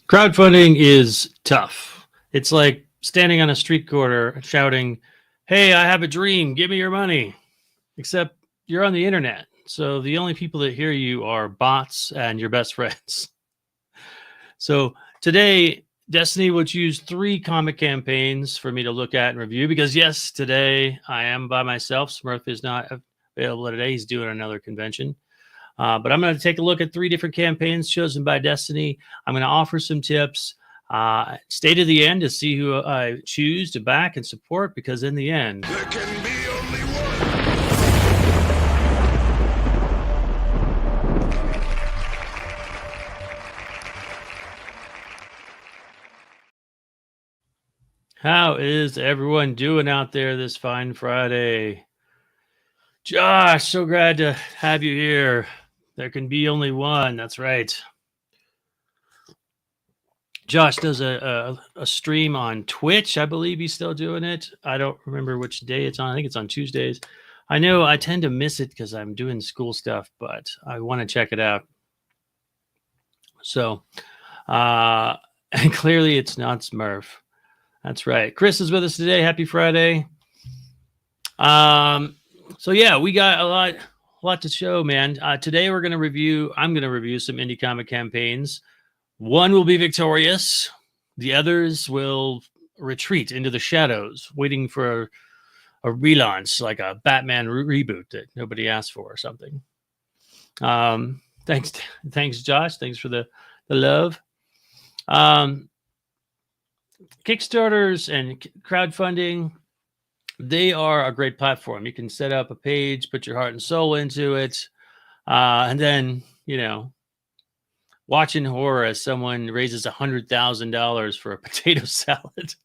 Crowdfunding is tough. It's like standing on a street corner shouting, "Hey, I have a dream. Give me your money." Except you're on the internet. So the only people that hear you are bots and your best friends. So today, Destiny will choose 3 comic campaigns for me to look at and review because, yes, today I am by myself. Smurf is not available today. He's doing another convention. But I'm going to take a look at 3 different campaigns chosen by Destiny. I'm going to offer some tips. Stay to the end to see who I choose to back and support, because in the end, there can be only one. how is everyone doing out there this fine Friday? Josh, so glad to have you here. There can be only one. That's right. Josh does a stream on Twitch. I believe he's still doing it. I don't remember which day it's on. I think it's on Tuesdays. I know I tend to miss it because I'm doing school stuff, but I want to check it out. So, and clearly it's not Smurf. That's right. Chris is with us today. Happy Friday. So yeah, we got a lot to show, man. Today I'm going to review some indie comic campaigns. One will be victorious. The others will retreat into the shadows, waiting for a relaunch, like a Batman reboot that nobody asked for or something. Thanks, Josh. Thanks for the love. Kickstarters and crowdfunding, they are a great platform. You can set up a page, put your heart and soul into it, and then, watch in horror as someone raises $100,000 for a potato salad.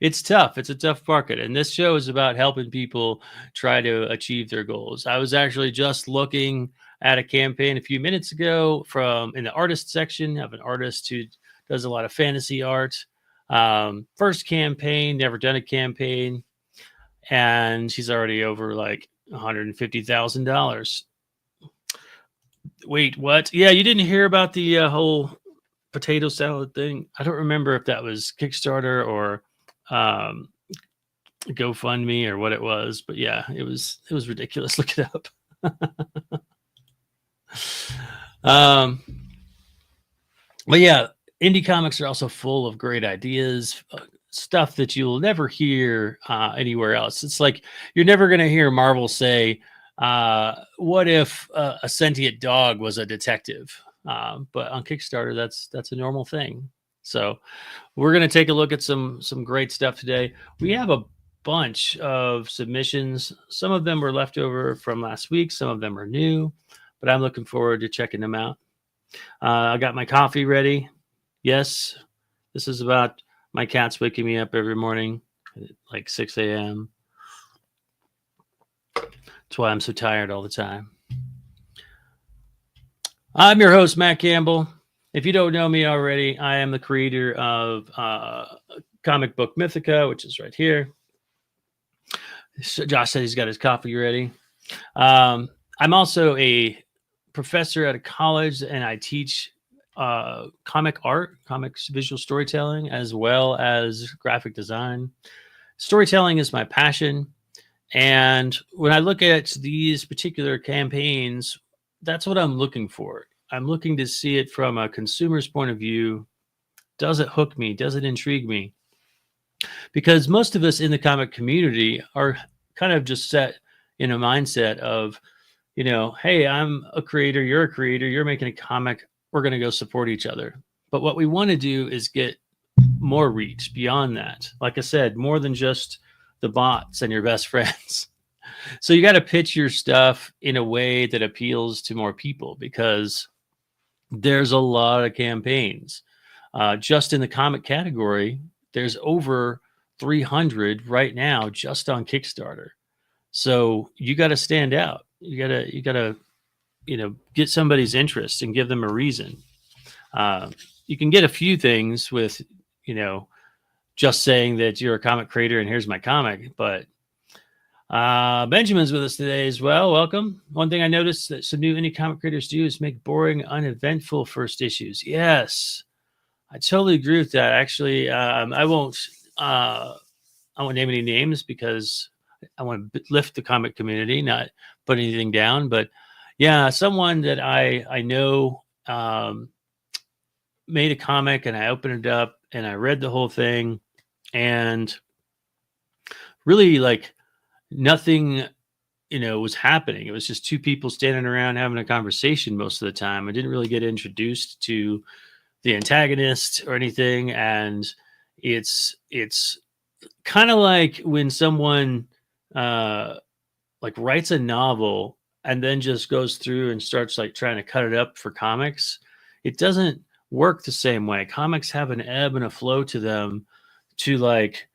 It's tough. It's a tough market. And this show is about helping people try to achieve their goals. I was actually just looking at a campaign a few minutes ago in the artist section of an artist who does a lot of fantasy art. First campaign, never done a campaign. And she's already over like $150,000. Wait, what? Yeah, you didn't hear about the whole potato salad thing? I don't remember if that was Kickstarter or GoFundMe or what it was, but yeah, it was ridiculous. Look it up. But yeah, indie comics are also full of great ideas, stuff that you'll never hear anywhere else. It's like you're never going to hear Marvel say, what if a sentient dog was a detective? But on Kickstarter, that's a normal thing. So we're going to take a look at some great stuff today. We have a bunch of submissions. Some of them were left over from last week. Some of them are new, but I'm looking forward to checking them out. I got my coffee ready. Yes, this is about my cats waking me up every morning at like 6 a.m. That's why I'm so tired all the time. I'm your host, Matt Campbell. If you don't know me already, I am the creator of comic book Mythica, which is right here. So Josh said he's got his coffee ready. I'm also a professor at a college, and I teach comic art, comics, visual storytelling, as well as graphic design. Storytelling is my passion. And when I look at these particular campaigns, that's what I'm looking for. I'm looking to see it from a consumer's point of view. Does it hook me? Does it intrigue me? Because most of us in the comic community are kind of just set in a mindset of, hey, I'm a creator, you're a creator, you're making a comic, we're going to go support each other. But what we want to do is get more reach beyond that. Like I said, more than just the bots and your best friends. So you got to pitch your stuff in a way that appeals to more people, because there's a lot of campaigns. Just in the comic category, there's over 300 right now just on Kickstarter. So you got to stand out. You got to get somebody's interest and give them a reason. You can get a few things with, just saying that you're a comic creator and here's my comic. But Benjamin's with us today as well. Welcome. One thing I noticed that some new indie comic creators do is make boring, uneventful first issues. Yes, I totally agree with that. Actually, I won't name any names because I want to lift the comic community, not put anything down. But yeah, someone that I know made a comic, and I opened it up and I read the whole thing, and really like nothing was happening. It was just two people standing around having a conversation most of the time. I didn't really get introduced to the antagonist or anything, and it's kind of like when someone like writes a novel and then just goes through and starts like trying to cut it up for comics. It doesn't work the same way. Comics have an ebb and a flow to them, to like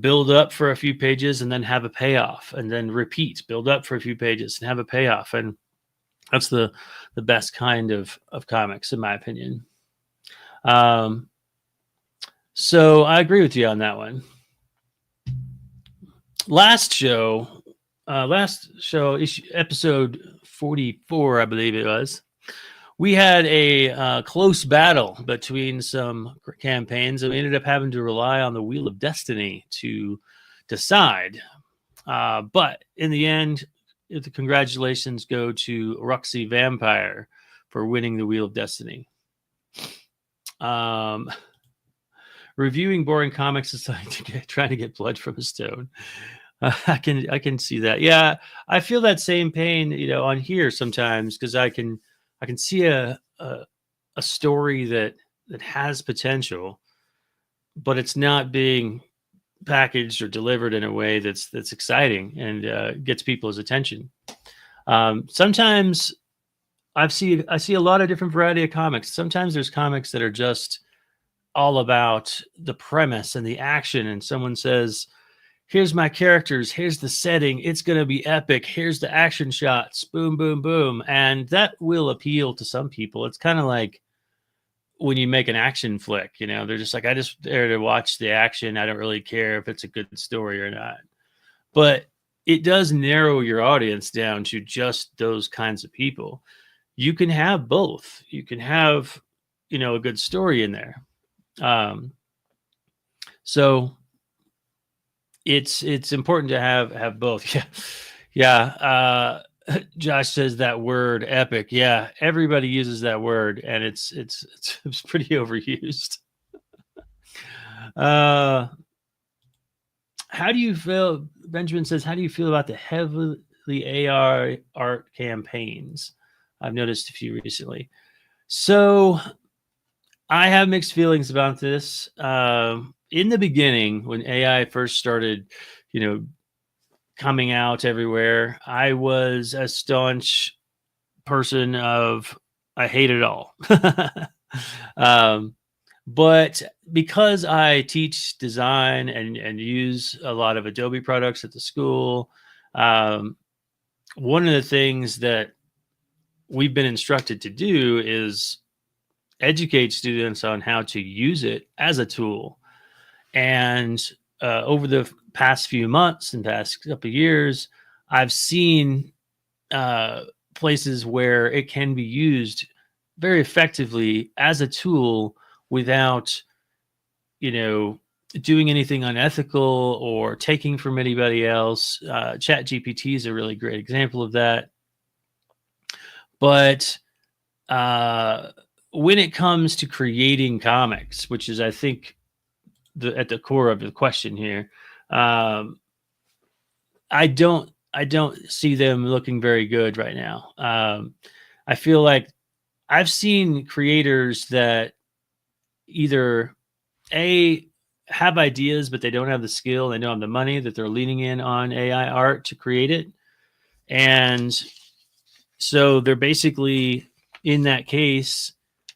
build up for a few pages and then have a payoff, and then repeat, build up for a few pages and have a payoff. And that's the best kind of comics, in my opinion. So I agree with you on that one. Last show, episode 44, I believe it was, we had a close battle between some campaigns, and we ended up having to rely on the Wheel of Destiny to decide. But in the end, the congratulations go to Roxy Vampire for winning the Wheel of Destiny. Reviewing boring comics is like trying to get blood from a stone. I can see that. Yeah, I feel that same pain, on here sometimes, because I can see a story that has potential, but it's not being packaged or delivered in a way that's exciting and gets people's attention. Sometimes I see a lot of different variety of comics. Sometimes there's comics that are just all about the premise and the action, and someone says, here's my characters, here's the setting, it's going to be epic, here's the action shots, boom, boom, boom. And that will appeal to some people. It's kind of like when you make an action flick, they're just like, I just there to watch the action. I don't really care if it's a good story or not. But it does narrow your audience down to just those kinds of people. You can have both. You can have, a good story in there. So it's important to have both. Yeah. Josh says that word epic. Yeah, everybody uses that word, and it's pretty overused. How do you feel? Benjamin says, how do you feel about the heavily AI art campaigns? I've noticed a few recently. So I have mixed feelings about this. In the beginning, when AI first started, coming out everywhere, I was a staunch person of I hate it all. But because I teach design and use a lot of Adobe products at the school, one of the things that we've been instructed to do is educate students on how to use it as a tool. And over the past few months and past couple of years, I've seen places where it can be used very effectively as a tool without, doing anything unethical or taking from anybody else. Chat GPT is a really great example of that. But when it comes to creating comics, which is, I think, at the core of the question here, I don't see them looking very good right now. I feel like I've seen creators that either have ideas, but they don't have the skill, they don't have the money, that they're leaning in on AI art to create it. And so they're basically, in that case,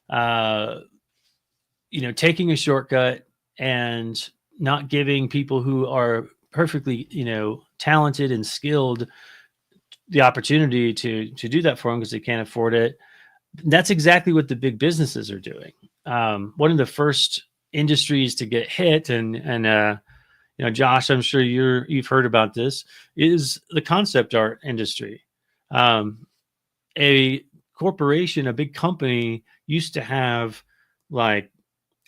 taking a shortcut and not giving people who are perfectly, talented and skilled the opportunity to do that for them because they can't afford it. That's exactly what the big businesses are doing. One of the first industries to get hit, and Josh, I'm sure you've heard about this, is the concept art industry. A corporation, a big company, used to have like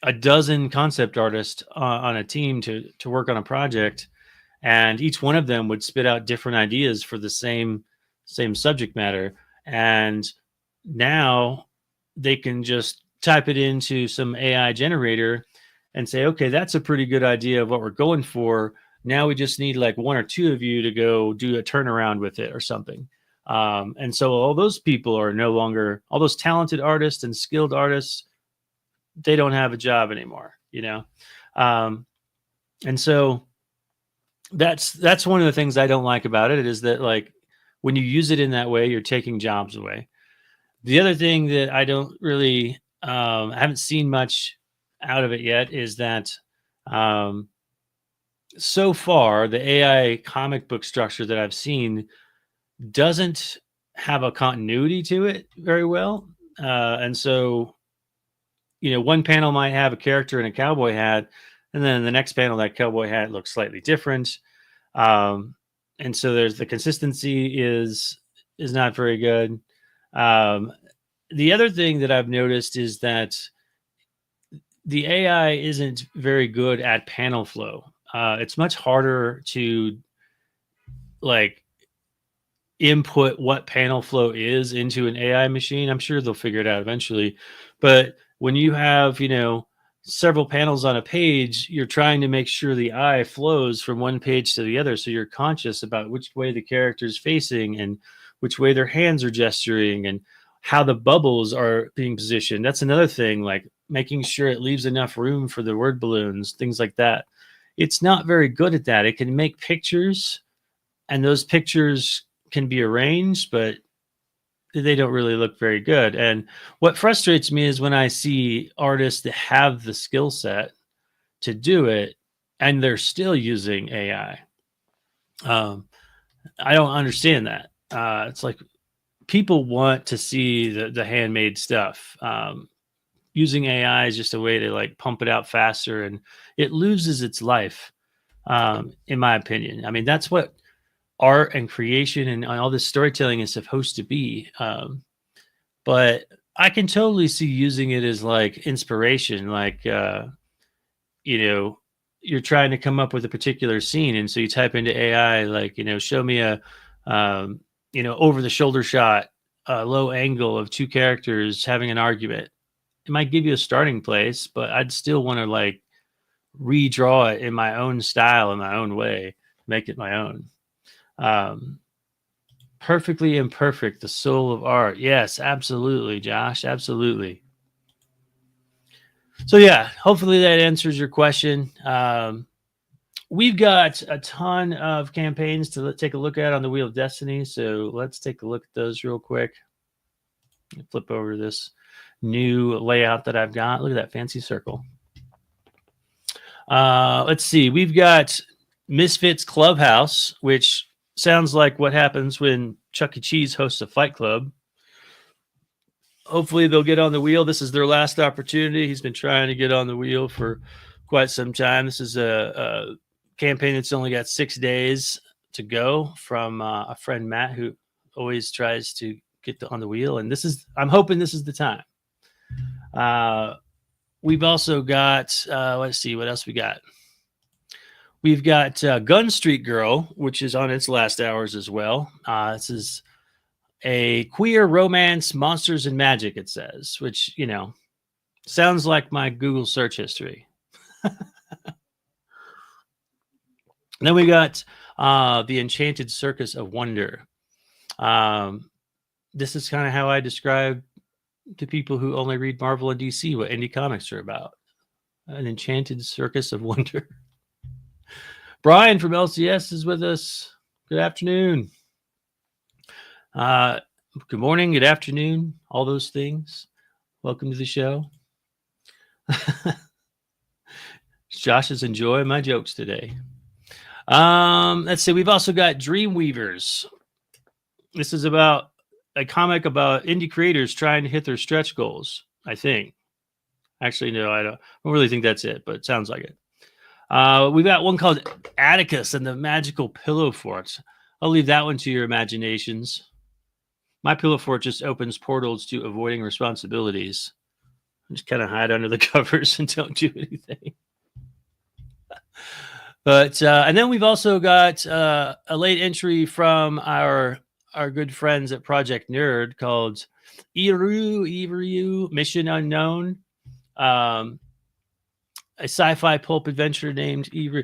a dozen concept artists on a team to work on a project, and each one of them would spit out different ideas for the same subject matter. And now they can just type it into some AI generator and say, okay, that's a pretty good idea of what we're going for. Now we just need like one or two of you to go do a turnaround with it or something. And so all those people are no longer, all those talented artists and skilled artists, they don't have a job anymore, you know? And so that's one of the things I don't like about it, is that like when you use it in that way, you're taking jobs away. The other thing that I don't really, I haven't seen much out of it yet, is that so far the AI comic book structure that I've seen doesn't have a continuity to it very well. And so, you know, one panel might have a character in a cowboy hat, and then the next panel, that cowboy hat looks slightly different. And so there's the consistency is not very good. The other thing that I've noticed is that the AI isn't very good at panel flow. It's much harder to like input what panel flow is into an AI machine. I'm sure they'll figure it out eventually. But when you have, you know, several panels on a page, you're trying to make sure the eye flows from one page to the other. So you're conscious about which way the character is facing and which way their hands are gesturing and how the bubbles are being positioned. That's another thing, like making sure it leaves enough room for the word balloons, things like that. It's not very good at that. It can make pictures, and those pictures can be arranged, but they don't really look very good. And what frustrates me is when I see artists that have the skill set to do it and they're still using AI. I don't understand that. It's like people want to see the handmade stuff. Using AI is just a way to like pump it out faster, and it loses its life, in my opinion. I mean, that's what art and creation and all this storytelling is supposed to be. But I can totally see using it as like inspiration, like, you know, you're trying to come up with a particular scene. And so you type into AI, like, you know, show me a, you know, over the shoulder shot, low angle of two characters having an argument. It might give you a starting place, but I'd still want to like redraw it in my own style, in my own way, make it my own. Perfectly imperfect, the soul of art. Yes, absolutely, Josh. Absolutely. So yeah, hopefully that answers your question. We've got a ton of campaigns to take a look at on the Wheel of Destiny. So let's take a look at those real quick. Flip over to this new layout that I've got. Look at that fancy circle. Let's see. We've got Misfits Clubhouse, which sounds like what happens when Chuck E. Cheese hosts a fight club. Hopefully they'll get on the wheel. This is their last opportunity. He's been trying to get on the wheel for quite some time. This is a campaign that's only got 6 days to go from a friend, Matt, who always tries to get on the wheel. And I'm hoping this is the time. We've also got, let's see what else we got. We've got Gun Street Girl, which is on its last hours as well. This is a queer romance, monsters and magic, it says, which, you know, sounds like my Google search history. Then we got The Enchanted Circus of Wonder. This is kind of how I describe to people who only read Marvel and DC what indie comics are about. An enchanted circus of wonder. Brian from LCS is with us. Good afternoon. Good morning, good afternoon, all those things. Welcome to the show. Josh is enjoying my jokes today. Let's see. We've also got Dreamweavers. This is about a comic about indie creators trying to hit their stretch goals, I think. Actually, no, I don't really think that's it, but it sounds like it. We've got one called Atticus and the Magical Pillow Fort. I'll leave that one to your imaginations. My pillow fort just opens portals to avoiding responsibilities. Just kind of hide under the covers and don't do anything. But and then we've also got a late entry from our good friends at Project Nerd called Iru Mission Unknown, a sci-fi pulp adventure named Iru.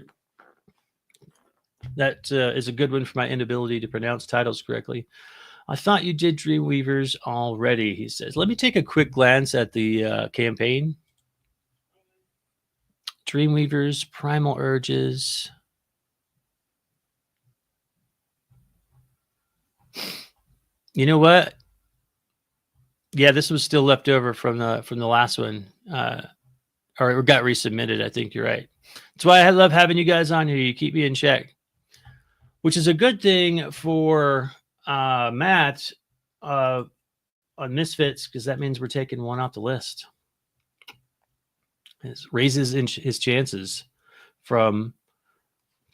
That is a good one for my inability to pronounce titles correctly. I thought you did Dreamweavers already, he says. Let me take a quick glance at the campaign. Dreamweavers, Primal Urges. You know what? Yeah, this was still left over from the last one, or it got resubmitted. I think you're right. That's why I love having you guys on here. You keep me in check, which is a good thing for Matt on Misfits, because that means we're taking one off the list. It raises his chances from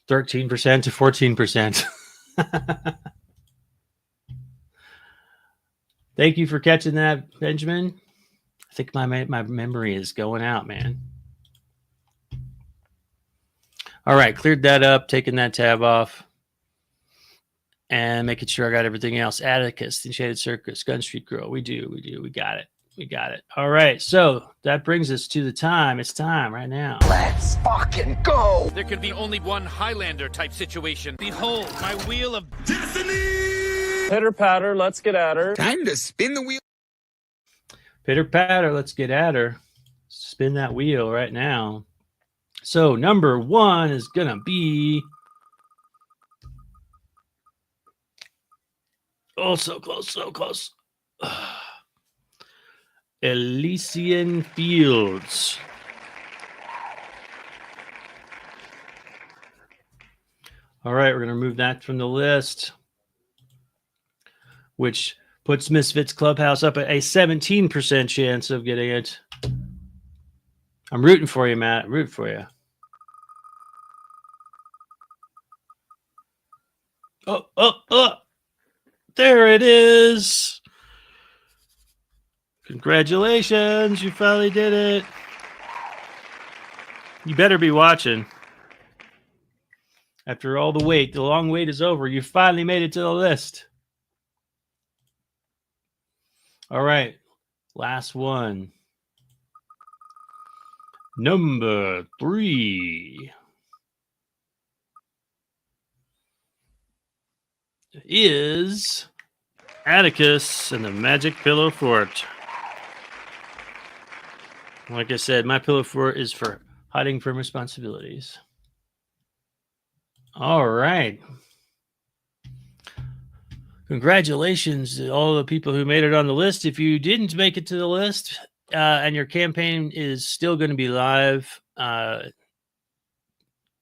13% to 14%. Thank you for catching that, Benjamin. I think my memory is going out, man. All right, cleared that up, taking that tab off, and making sure I got everything else. Atticus, Enchanted Circus, Gun Street Girl. We got it. All right, so that brings us to the time. It's time right now. Let's fucking go! There can be only one Highlander type situation. Behold, my wheel of Destiny! Pitter patter, let's get at her. Time to spin the wheel. Pitter patter, let's get at her. Spin that wheel right now. So number 1 is gonna be, oh, so close. Elysian Fields. All right, we're gonna remove that from the list, which puts Misfits Clubhouse up at a 17% chance of getting it. I'm rooting for you, Matt. Rooting for you. Oh. There it is. Congratulations. You finally did it. You better be watching. After all the wait, the long wait is over. You finally made it to the list. All right. Last one. Number 3 is Atticus and the Magic Pillow Fort. Like I said, my pillow fort is for hiding from responsibilities. All right. Congratulations to all the people who made it on the list. If you didn't make it to the list and your campaign is still going to be live,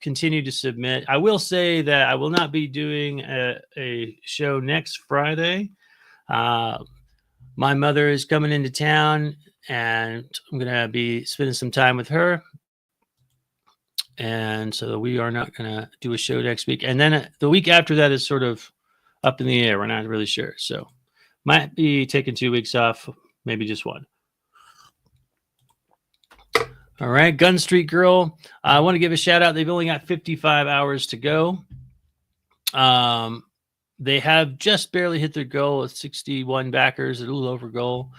continue to submit. I will say that I will not be doing a show next Friday. My mother is coming into town, and I'm going to be spending some time with her. And so we are not going to do a show next week. And then the week after that is sort of up in the air. We're not really sure. So might be taking 2 weeks off, maybe just 1. All right, Gun Street Girl. I want to give a shout out. They've only got 55 hours to go. They have just barely hit their goal of 61 backers, a little over goal.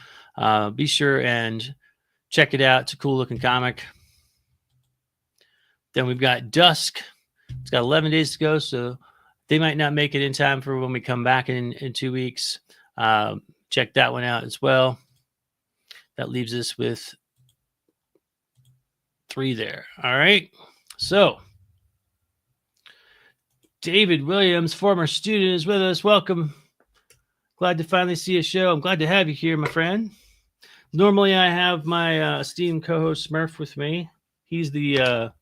Be sure and check it out. It's a cool looking comic. Then we've got Dusk. It's got 11 days to go, so they might not make it in time for when we come back in 2 weeks. Check that one out as well. That leaves us with 3 there. All right. So David Williams, former student, is with us. Welcome. Glad to finally see a show. I'm glad to have you here, my friend. Normally I have my esteemed co-host Smurf with me. He's the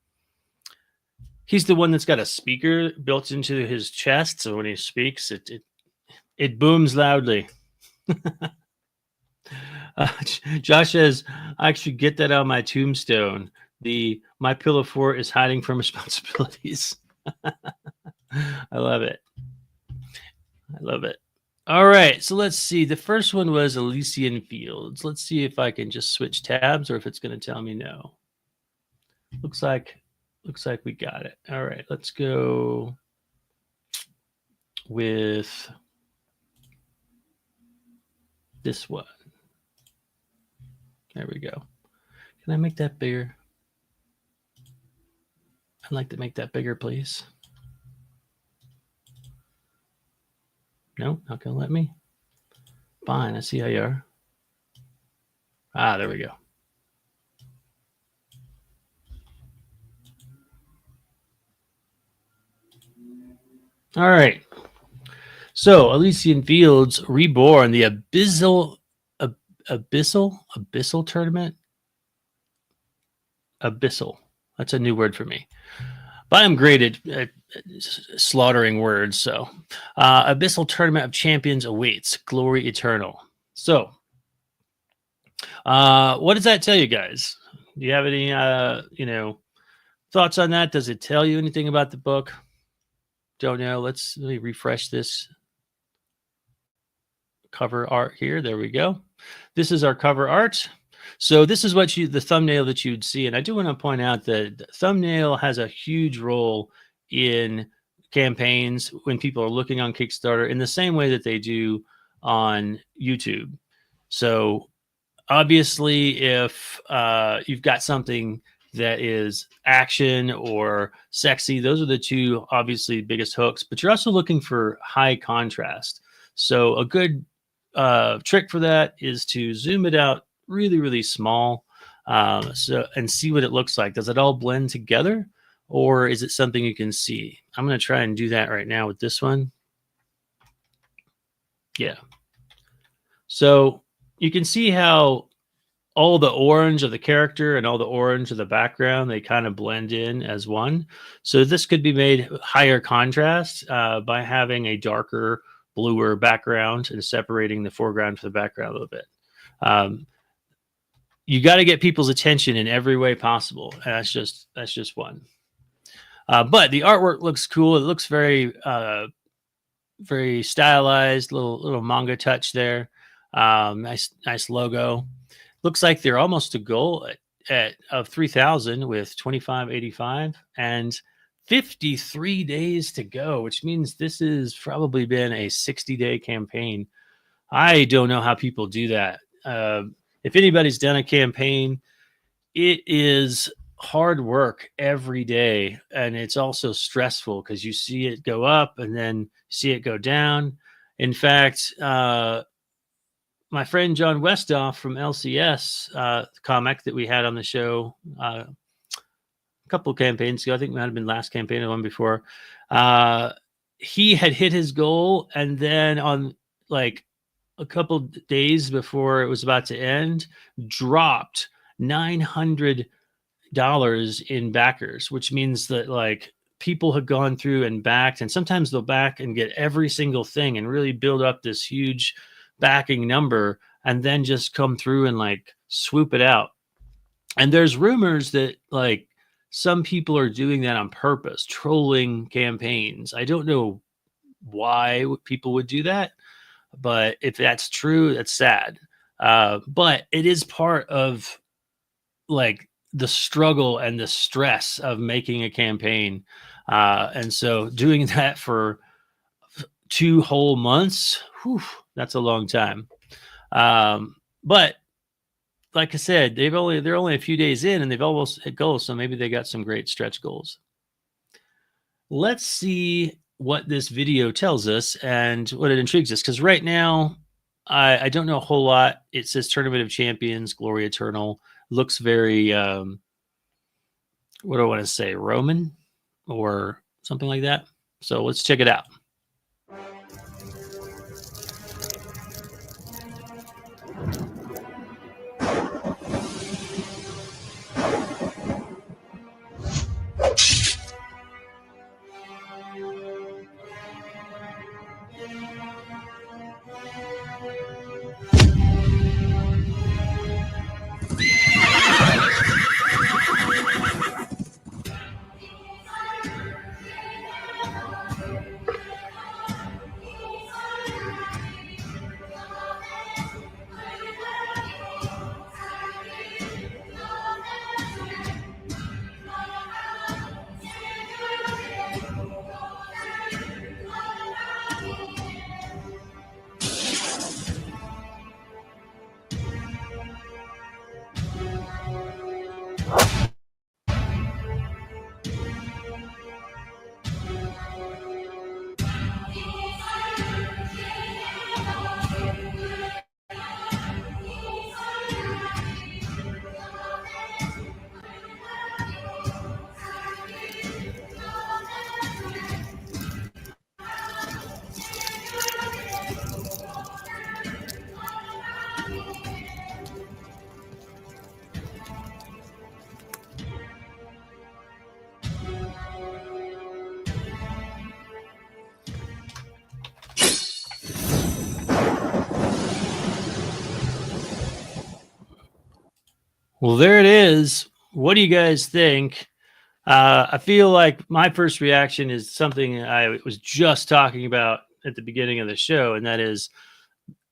one that's got a speaker built into his chest, so when he speaks, it booms loudly. Josh says, I actually get that on my tombstone. My pillow fort is hiding from responsibilities. I love it. All right, so let's see. The first one was Elysian Fields. Let's see if I can just switch tabs or if it's going to tell me no. Looks like we got it. All right, let's go with this one. There we go. Can I make that bigger? I'd like to make that bigger, please. No, not gonna let me. Fine, I see how you are. Ah, there we go. All right. So Elysian Fields Reborn, the Abyssal tournament. Abyssal. That's a new word for me. But I'm great at slaughtering words. So Abyssal Tournament of Champions awaits. Glory Eternal. So what does that tell you guys? Do you have any thoughts on that? Does it tell you anything about the book? Don't know. Let me refresh this cover art here. There we go. This is our cover art. So this is what the thumbnail that you'd see. And I do want to point out that the thumbnail has a huge role in campaigns when people are looking on Kickstarter in the same way that they do on YouTube. So obviously, if you've got something that is action or sexy, those are the two obviously biggest hooks, but you're also looking for high contrast. So a good trick for that is to zoom it out really, really small and see what it looks like. Does it all blend together or is it something you can see? I'm going to try and do that right now with this one. Yeah. So you can see how all the orange of the character and all the orange of the background, they kind of blend in as one. So this could be made higher contrast by having a darker, bluer background and separating the foreground from the background a little bit. You got to get people's attention in every way possible. And that's just one. But the artwork looks cool. It looks very, very stylized, little manga touch there. Nice logo. Looks like they're almost to goal of 3,000 with 2585 and 53 days to go, which means this has probably been a 60-day campaign. I don't know how people do that. If anybody's done a campaign, it is hard work every day, and it's also stressful because you see it go up and then see it go down. In fact, my friend John Westhoff from LCS comic that we had on the show a couple of campaigns ago, I think it might have been last campaign or one before, he had hit his goal, and then on like a couple days before it was about to end, dropped $900 in backers, which means that like people have gone through and backed, and sometimes they'll back and get every single thing and really build up this huge backing number and then just come through and like swoop it out. And there's rumors that like some people are doing that on purpose, trolling campaigns. I don't know why people would do that, but if that's true, that's sad. But it is part of like the struggle and the stress of making a campaign. And so doing that for 2 whole months, whew, that's a long time. But like I said, they're only a few days in and they've almost hit goals. So maybe they got some great stretch goals. Let's see what this video tells us and what it intrigues us. Because right now, I don't know a whole lot. It says Tournament of Champions, Glory Eternal. Looks very, what do I want to say, Roman or something like that. So let's check it out. Well, there it is. What do you guys think? I feel like my first reaction is something I was just talking about at the beginning of the show, and that is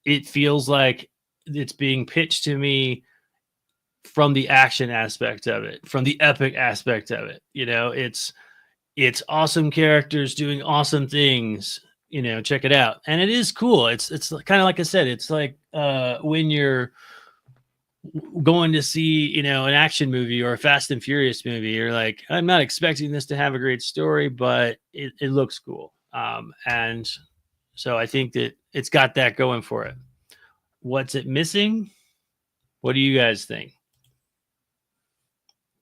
it feels like it's being pitched to me from the action aspect of it, from the epic aspect of it. It's awesome characters doing awesome things. Check it out, and it is cool. It's kind of like I said. It's like when you're going to see an action movie or a Fast and Furious movie. You're like, I'm not expecting this to have a great story, but it looks cool. And so I think that it's got that going for it. What's it missing? What do you guys think?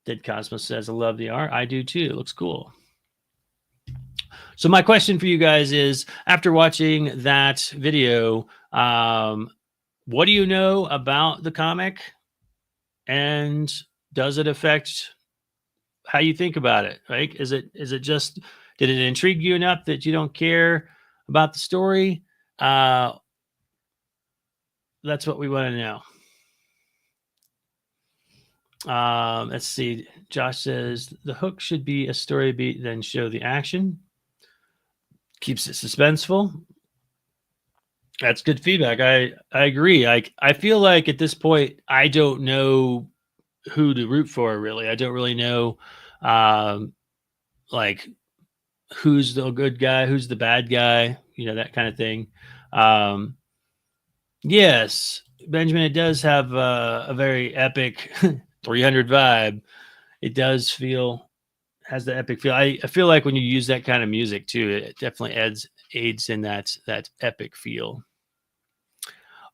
Dead Cosmos says, I love the art. I do too. It looks cool. So my question for you guys is, after watching that video, what do you know about the comic? And does it affect how you think about it? Right? Is it just, did it intrigue you enough that you don't care about the story? That's what we want to know. Let's see. Josh says the hook should be a story beat, then show the action. Keeps it suspenseful. That's good feedback. I agree. I feel like at this point, I don't know who to root for, really. I don't really know like who's the good guy, who's the bad guy, that kind of thing. Yes, Benjamin, it does have a very epic 300 vibe. It does has the epic feel. I feel like when you use that kind of music too, it definitely aids in that epic feel.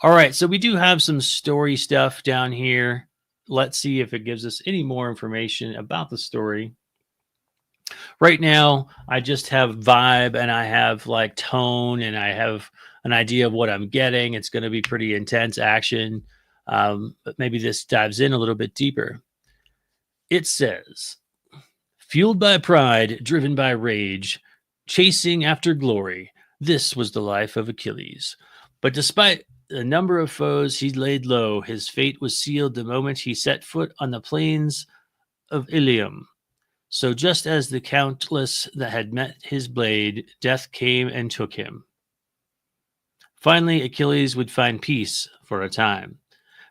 All right, so we do have some story stuff down here. Let's see if it gives us any more information about the story. Right now, I just have vibe and I have like tone and I have an idea of what I'm getting. It's going to be pretty intense action, but maybe this dives in a little bit deeper. It says, fueled by pride, driven by rage, chasing after glory, this was the life of Achilles. But despite the number of foes he laid low, his fate was sealed the moment he set foot on the plains of Ilium. So just as the countless that had met his blade, death came and took him. Finally, Achilles would find peace for a time.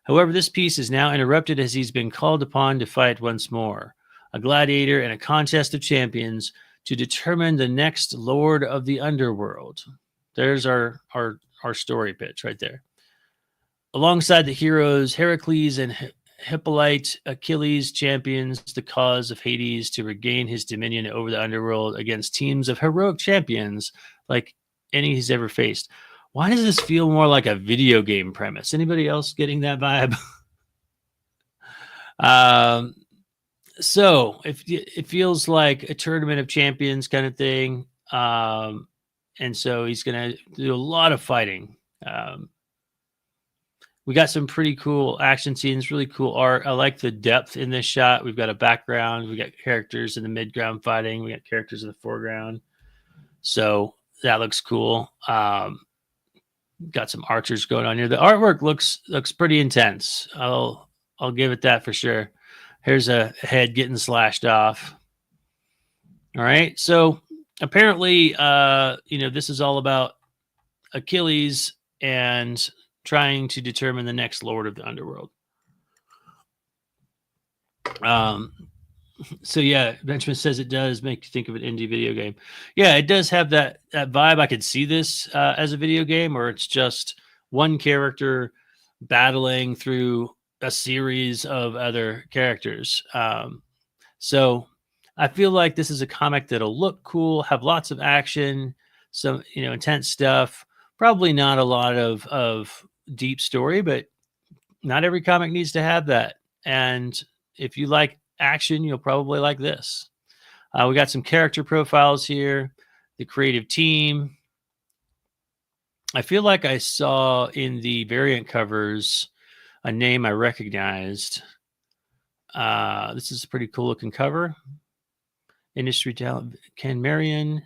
However, this peace is now interrupted as he's been called upon to fight once more, a gladiator in a contest of champions to determine the next lord of the underworld. There's our story pitch right there. Alongside the heroes Heracles and Hippolyte, Achilles champions the cause of Hades to regain his dominion over the underworld against teams of heroic champions like any he's ever faced. Why does this feel more like a video game premise? Anybody else getting that vibe? So it feels like a tournament of champions kind of thing. And so he's going to do a lot of fighting. We got some pretty cool action scenes, really cool art. I like the depth in this shot. We've got a background. We got characters in the midground fighting. We got characters in the foreground. So that looks cool. Got some archers going on here. The artwork looks pretty intense. I'll give it that for sure. Here's a head getting slashed off. All right. So apparently, this is all about Achilles and trying to determine the next lord of the underworld. So yeah, Benjamin says it does make you think of an indie video game. Yeah, it does have that vibe. I could see this as a video game, or it's just one character battling through a series of other characters. So I feel like this is a comic that'll look cool, have lots of action, some intense stuff. Probably not a lot of deep story, but not every comic needs to have that. And if you like action, you'll probably like this. We got some character profiles here, the creative team. I feel like I saw in the variant covers a name I recognized. This is a pretty cool looking cover. Industry talent, Ken Marion,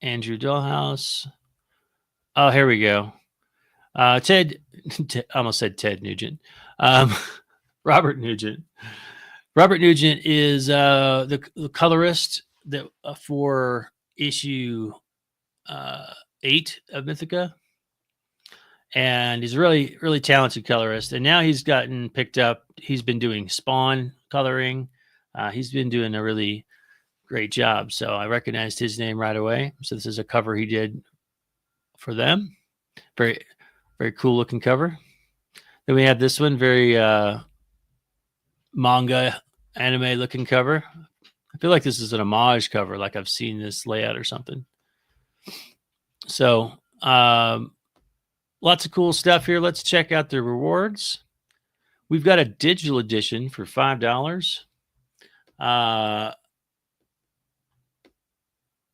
Andrew Dollhouse. Oh, here we go. Ted, I almost said Ted Nugent. Robert Nugent. Robert Nugent is the colorist that for issue 8 of Mythica, and he's a really talented colorist. And now he's gotten picked up. He's been doing Spawn coloring. He's been doing a really great job. So I recognized his name right away. So this is a cover he did for them. Very cool looking cover. Then we have this one, very manga anime looking cover. I feel like this is an homage cover, like I've seen this layout or something. So lots of cool stuff here. Let's check out the rewards. We've got a digital edition for $5.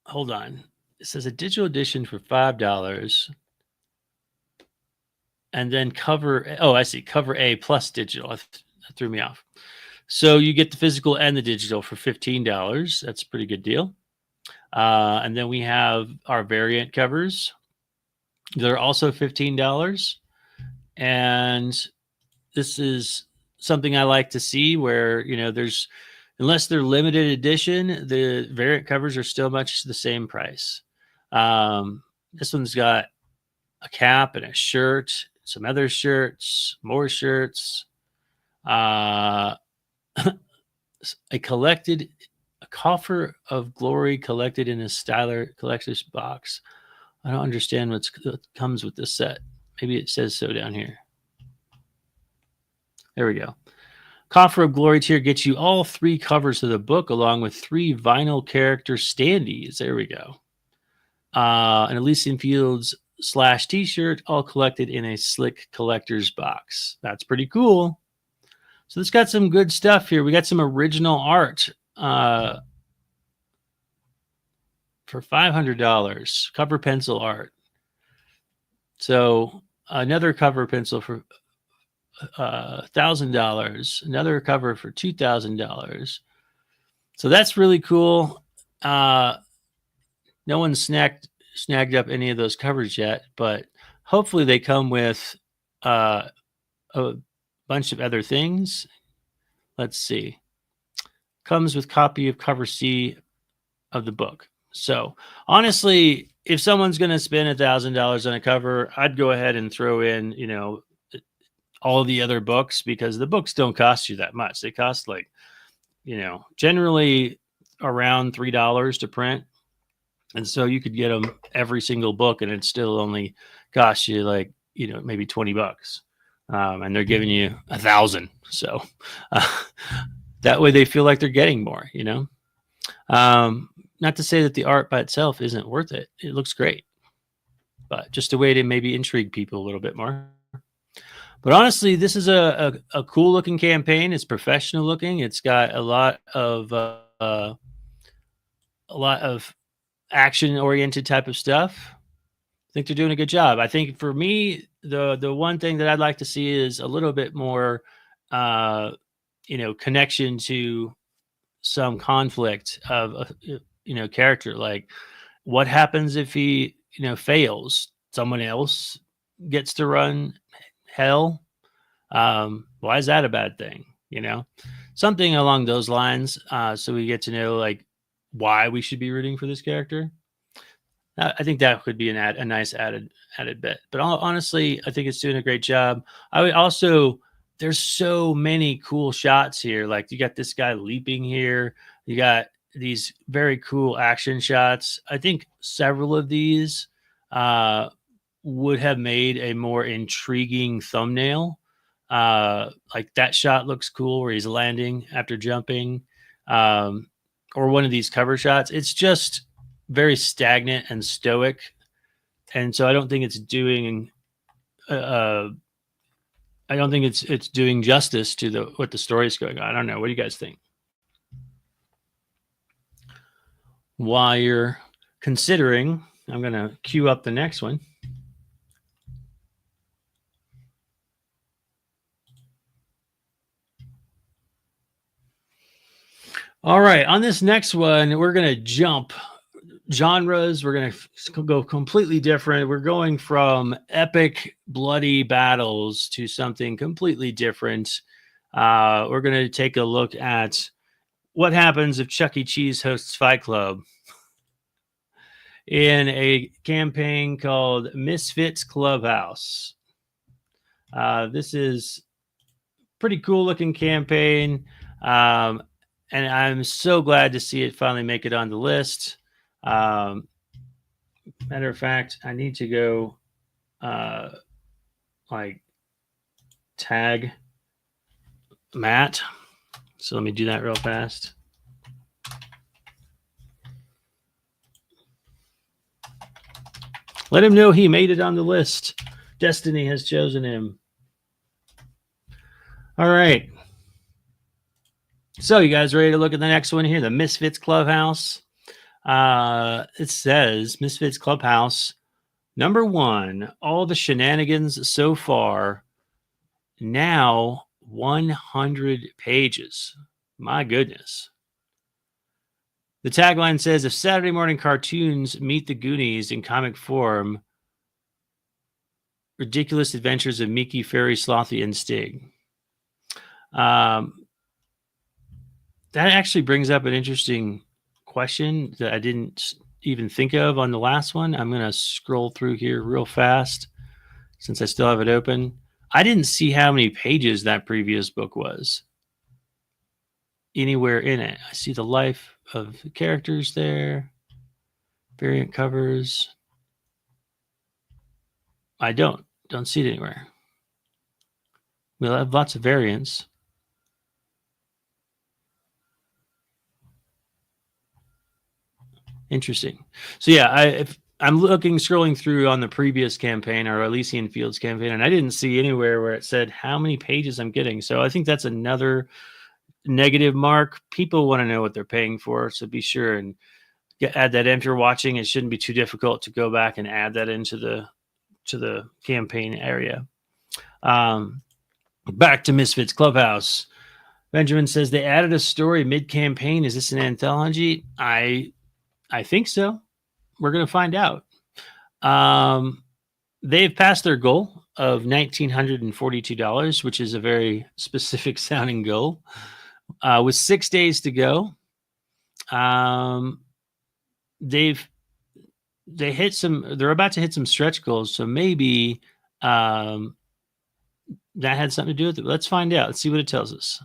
Hold on. It says a digital edition for $5. And then cover, oh, I see, cover A plus digital. That threw me off. So you get the physical and the digital for $15. That's a pretty good deal. And then we have our variant covers. They're also $15. And this is something I like to see where, you know, there's, unless they're limited edition, the variant covers are still much the same price. This one's got a cap and a shirt, some other shirts, more shirts, a coffer of glory collected in a Styler collector's box. I don't understand what comes with this set. Maybe it says so down here. There we go. Coffer of Glory tier gets you all 3 covers of the book along with 3 vinyl character standees. There we go. An Elysian Fields / t-shirt, all collected in a slick collector's box. That's pretty cool. So it's got some good stuff here. We got some original art for $500. Cover pencil art. So another cover pencil for $1,000. Another cover for $2,000. So that's really cool. No one's snagged up any of those covers yet, but hopefully they come with a bunch of other things. Let's see. Comes with copy of cover C of the book. So honestly, if someone's going to spend $1,000 on a cover, I'd go ahead and throw in, you know, all the other books, because the books don't cost you that much. They cost like, you know, generally around $3 to print. And so you could get them every single book and it still only costs you like, you know, maybe $20. And they're giving you 1,000. So that way they feel like they're getting more, you know. Not to say that the art by itself isn't worth it. It looks great, but just a way to maybe intrigue people a little bit more. But honestly, this is a cool looking campaign. It's professional looking. It's got a lot of action oriented type of stuff. I think they're doing a good job. I think for me, the one thing that I'd like to see is a little bit more, you know, connection to some conflict of you know, character. Like, what happens if he, you know, fails? Someone else gets to run hell. Why is that a bad thing? You know, something along those lines. So we get to know like why we should be rooting for this character. I think that could be a nice added bit. But honestly, I think it's doing a great job. I would also, there's so many cool shots here. Like you got this guy leaping here. You got these very cool action shots. I think several of these would have made a more intriguing thumbnail. Like that shot looks cool where he's landing after jumping, or one of these cover shots. It's just very stagnant and stoic, and so I don't think it's doing it's doing justice to what the story is going on. I don't know. What do you guys think? While you're considering, I'm going to queue up the next one. All right, on this next one, we're going to jump genres. We're going to go completely different. We're going from epic, bloody battles to something completely different. We're going to take a look at what happens if Chuck E. Cheese hosts Fight Club in a campaign called Misfits Clubhouse. This is pretty cool looking campaign. And I'm so glad to see it finally make it on the list. Matter of fact, I need to go tag Matt. So let me do that real fast. Let him know he made it on the list. Destiny has chosen him. All right. So you guys ready to look at the next one here? The Misfits Clubhouse. It says Misfits Clubhouse, number 1, all the shenanigans so far, now 100 pages. My goodness. The tagline says, if Saturday morning cartoons meet the Goonies in comic form, ridiculous adventures of Mickey, Fairy, Slothy, and Stig. That actually brings up an interesting question that I didn't even think of on the last one. I'm going to scroll through here real fast since I still have it open. I didn't see how many pages that previous book was anywhere in it. I see the life of the characters there, variant covers. I don't see it anywhere. We'll have lots of variants. Interesting. So yeah, I'm scrolling through on the previous campaign, our Elysian Fields campaign, and I didn't see anywhere where it said how many pages I'm getting. So I think that's another negative mark. People want to know what they're paying for, so be sure and add that in. If you're watching, it shouldn't be too difficult to go back and add that into the campaign area. Back to Misfits Clubhouse. Benjamin says they added a story mid-campaign. Is this an anthology? I think so. We're going to find out. They've passed their goal of $1,942, which is a very specific sounding goal. With 6 days to go, they're about to hit some stretch goals. So maybe that had something to do with it. Let's find out. Let's see what it tells us.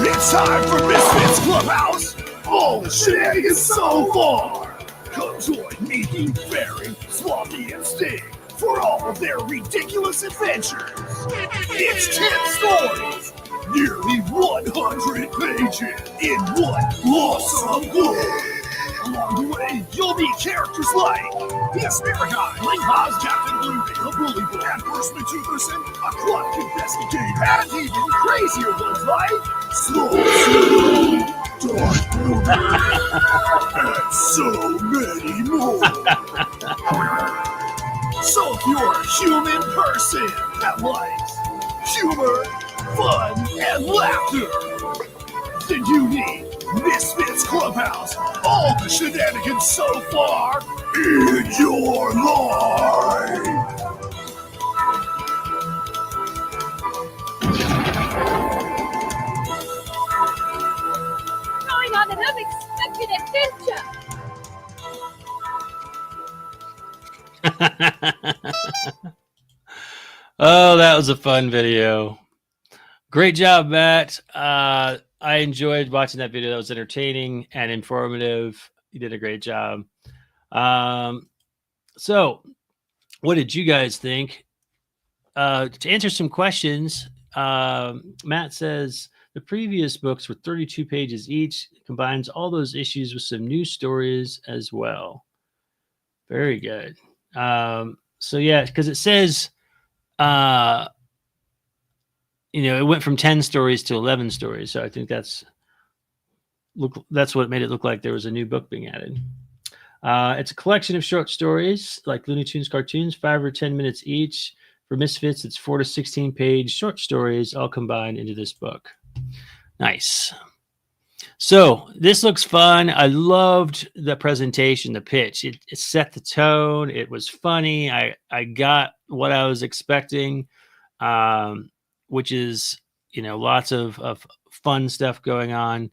It's time for Misfits Clubhouse! All the shenanigans so far! Come join Mickey, Fairy, Swampy, and Sting for all of their ridiculous adventures! It's 10 stories! Nearly 100 pages in one awesome book! Along the way, you'll meet characters like the Spirit Guy, Link Haas, Captain Bluebeard, a bully boy, Adverse Metuberson, a clock investigator, and even crazier ones like Slow Dark Bluebeard, and so many more. So if you're a human person that likes humor, fun, and laughter, then you need Misfits Clubhouse. All the shenanigans so far in your life. Going on an unexpected adventure. Oh, that was a fun video. Great job, Matt. I enjoyed watching that video. That was entertaining and informative. You did a great job. So what did you guys think? To answer some questions, Matt says the previous books were 32 pages each. It combines all those issues with some new stories as well. Very good. So yeah, because it says, it went from 10 stories to 11 stories. So I think that's what made it look like there was a new book being added. It's a collection of short stories like Looney Tunes cartoons, 5 or 10 minutes each. For Misfits, it's 4 to 16 page short stories all combined into this book. Nice. So this looks fun. I loved the presentation, the pitch. It set the tone. It was funny. I got what I was expecting. which is, lots of fun stuff going on.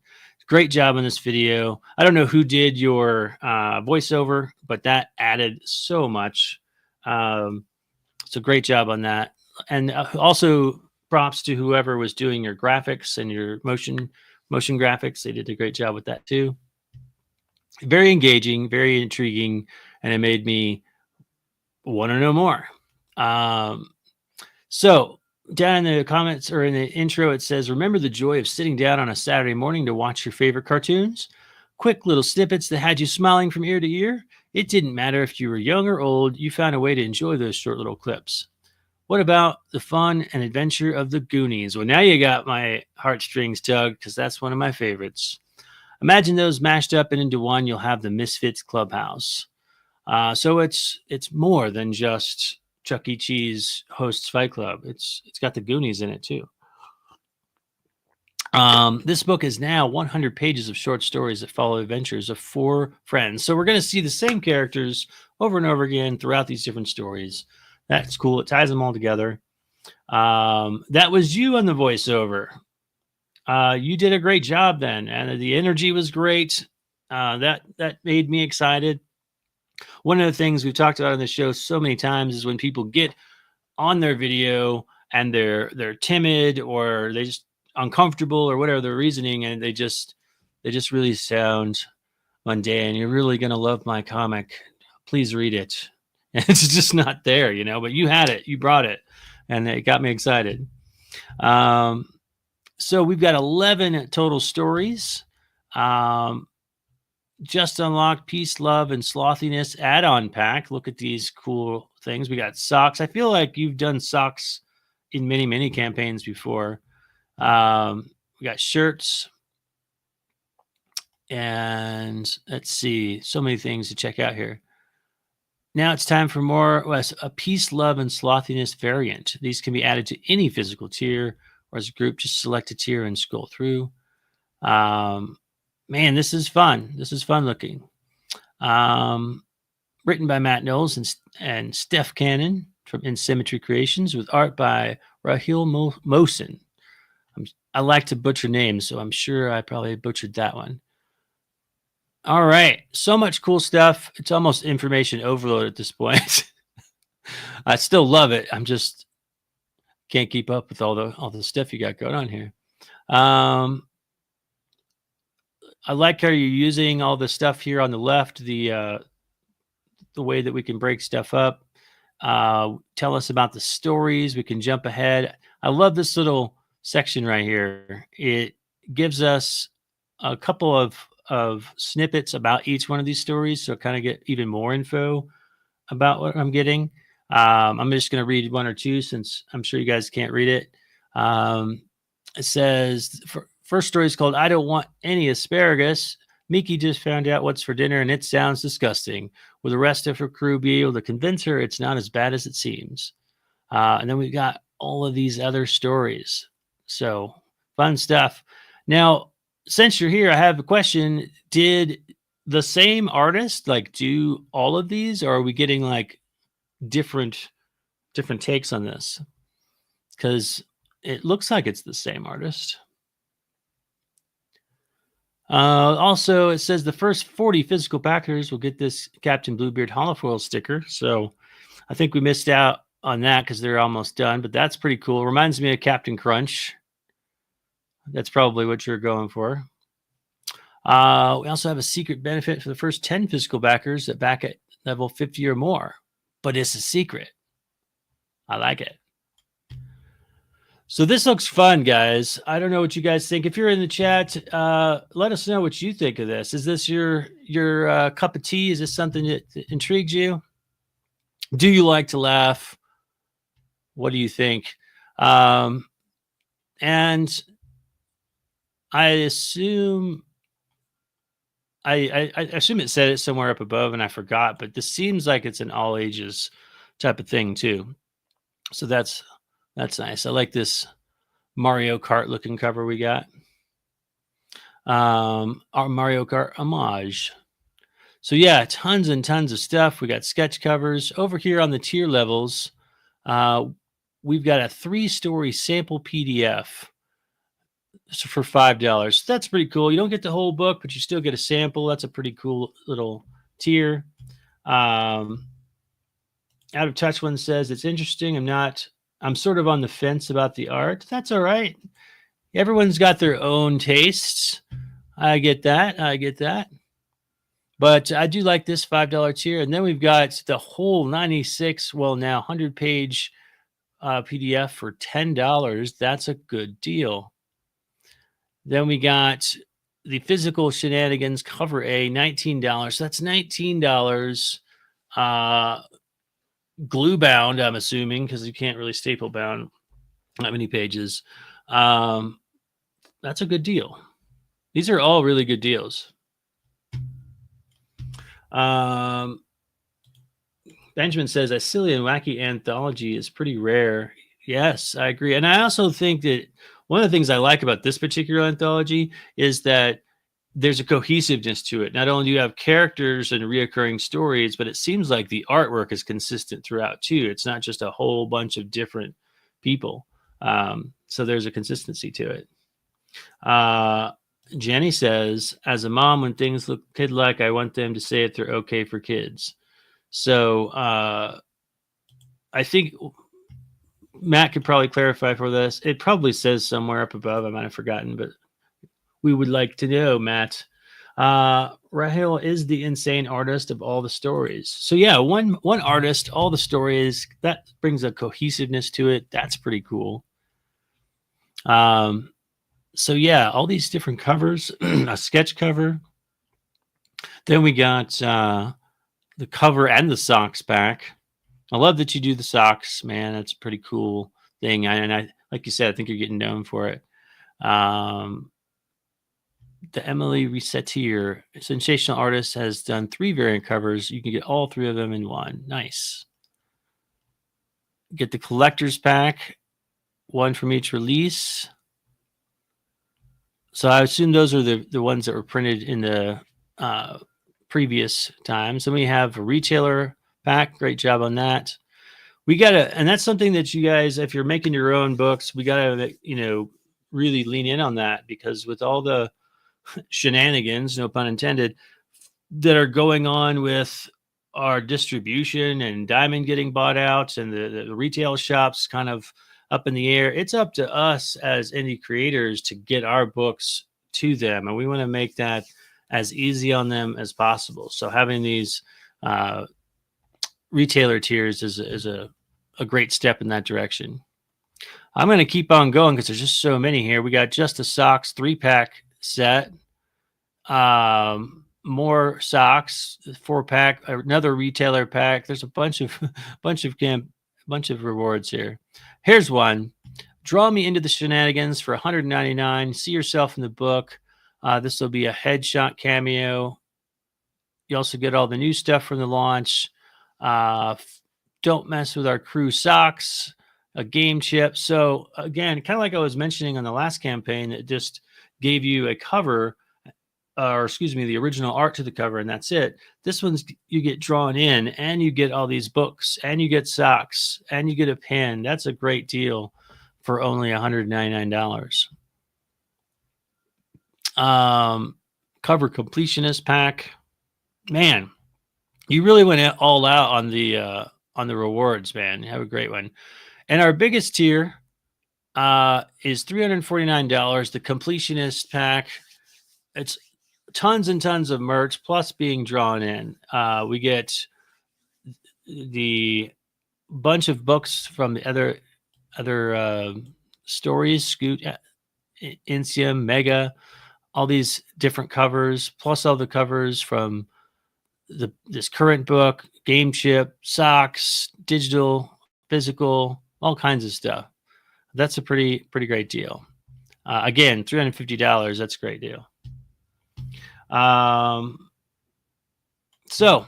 Great job on this video. I don't know who did your voiceover, but that added so much. So great job on that. And also props to whoever was doing your graphics and your motion graphics. They did a great job with that too. Very engaging, very intriguing, and it made me want to know more. So down in the comments or in the intro, it says, remember the joy of sitting down on a Saturday morning to watch your favorite cartoons? Quick little snippets that had you smiling from ear to ear? It didn't matter if you were young or old, you found a way to enjoy those short little clips. What about the fun and adventure of the Goonies? Well, now you got my heartstrings tugged because that's one of my favorites. Imagine those mashed up and into one, you'll have the Misfits Clubhouse. So it's more than just Chuck E. Cheese hosts Fight Club. It's got the Goonies in it too. This book is now 100 pages of short stories that follow adventures of 4 friends. So we're going to see the same characters over and over again throughout these different stories. That's cool. It ties them all together. That was you on the voiceover. You did a great job then, and the energy was great. That made me excited. One of the things we've talked about on the show so many times is when people get on their video and they're timid or they just uncomfortable or whatever their reasoning, and they just really sound mundane. You're really gonna love my comic. Please read it. And it's just not there, but you had it, you brought it, and it got me excited. So we've got 11 total stories. Just unlocked Peace, Love, and Slothiness add-on pack. Look at these cool things. We got socks. I feel like you've done socks in many, many campaigns before. We got shirts. And let's see. So many things to check out here. Now it's time for more. A Peace, Love, and Slothiness variant. These can be added to any physical tier or as a group. Just select a tier and scroll through. Man, this is fun. This is fun looking. Written by Matt Knowles and Steph Cannon from In Symmetry Creations with art by Rahil Mohsen. I like to butcher names, so I'm sure I probably butchered that one. All right. So much cool stuff. It's almost information overload at this point. I still love it. I'm just can't keep up with all the stuff you got going on here. I like how you're using all the stuff here on the left, the way that we can break stuff up. Tell us about the stories. We can jump ahead. I love this little section right here. It gives us a couple of snippets about each one of these stories, so kind of get even more info about what I'm getting. I'm just going to read one or two since I'm sure you guys can't read it. It says... First story is called I Don't Want Any Asparagus. Miki just found out what's for dinner and it sounds disgusting. Will the rest of her crew be able to convince her it's not as bad as it seems? And then we've got all of these other stories. So fun stuff. Now, since you're here, I have a question. Did the same artist do all of these, or are we getting different takes on this? Because it looks like it's the same artist. Also, it says the first 40 physical backers will get this Captain Bluebeard holofoil sticker. So I think we missed out on that because they're almost done, but that's pretty cool. Reminds me of Captain Crunch. That's probably what you're going for. We also have a secret benefit for the first 10 physical backers that back at level 50 or more, but it's a secret. I like it. So this looks fun, guys. I don't know what you guys think. If you're in the chat, let us know what you think of this. Is this your cup of tea? Is this something that intrigues you? Do you like to laugh? What do you think? And I assume I assume it said it somewhere up above and I forgot, but this seems like it's an all ages type of thing too. So that's nice. I like this Mario Kart looking cover we got. Our Mario Kart homage. So yeah, tons and tons of stuff. We got sketch covers over here on the tier levels. we've got a 3-story sample PDF for $5. That's pretty cool. You don't get the whole book, but you still get a sample. That's a pretty cool little tier. Out of Touch one says it's interesting. I'm sort of on the fence about the art. That's all right. Everyone's got their own tastes. I get that. But I do like this $5 tier. And then we've got the whole 96, well, now 100-page PDF for $10. That's a good deal. Then we got the Physical Shenanigans Cover A, $19. That's $19. Glue bound, I'm assuming, because you can't really staple bound that many pages. That's a good deal. These are all really good deals. Benjamin says a silly and wacky anthology is pretty rare. Yes, I agree. And I also think that one of the things I like about this particular anthology is that there's a cohesiveness to it. Not only do you have characters and reoccurring stories, but it seems like the artwork is consistent throughout too. It's not just a whole bunch of different people. So there's a consistency to it. Jenny says, as a mom, when things look kid-like, I want them to say if they're okay for kids. So I think Matt could probably clarify for this. It probably says somewhere up above. I might have forgotten, but we would like to know, Matt. Rahel is the insane artist of all the stories. So yeah, one artist, all the stories, that brings a cohesiveness to it. That's pretty cool. So yeah, all these different covers, a sketch cover. Then we got the cover and the socks back. I love that you do the socks, man. That's a pretty cool thing. And I, like you said, I think you're getting known for it. The Emily Resettier, sensational artist, has done 3 variant covers. You can get all 3 of them in one. Nice. Get the collector's pack, 1 from each release. So I assume those are the ones that were printed in the previous times. Then we have a retailer pack. Great job on that. We gotta, and that's something that you guys, if you're making your own books, we gotta, really lean in on that, because with all the shenanigans, no pun intended, that are going on with our distribution and Diamond getting bought out and the retail shops kind of up in the air, it's up to us as indie creators to get our books to them, and we want to make that as easy on them as possible. So having these retailer tiers is a great step in that direction. I'm going to keep on going because there's just so many here. We got Just the Socks 3-pack set, more socks 4-pack, another retailer pack. There's a bunch of rewards here. Here's one. Draw me into the shenanigans for $199. See yourself in the book. This will be a headshot cameo. You also get all the new stuff from the launch. Don't mess with our crew socks, a game chip. So again, kind of like I was mentioning on the last campaign, it just gave you a cover, or excuse me, the original art to the cover, and that's it. This one's, you get drawn in, and you get all these books, and you get socks, and you get a pen. That's a great deal for only $199. Cover completionist pack. Man, you really went all out on the rewards, man. Have a great one. And our biggest tier is $349. The completionist pack. It's tons and tons of merch, plus being drawn in. We get the bunch of books from the other stories, Scoot, Insium, Mega, all these different covers, plus all the covers from this current book, game chip, socks, digital, physical, all kinds of stuff. That's a pretty great deal. Again, $350. That's a great deal. So,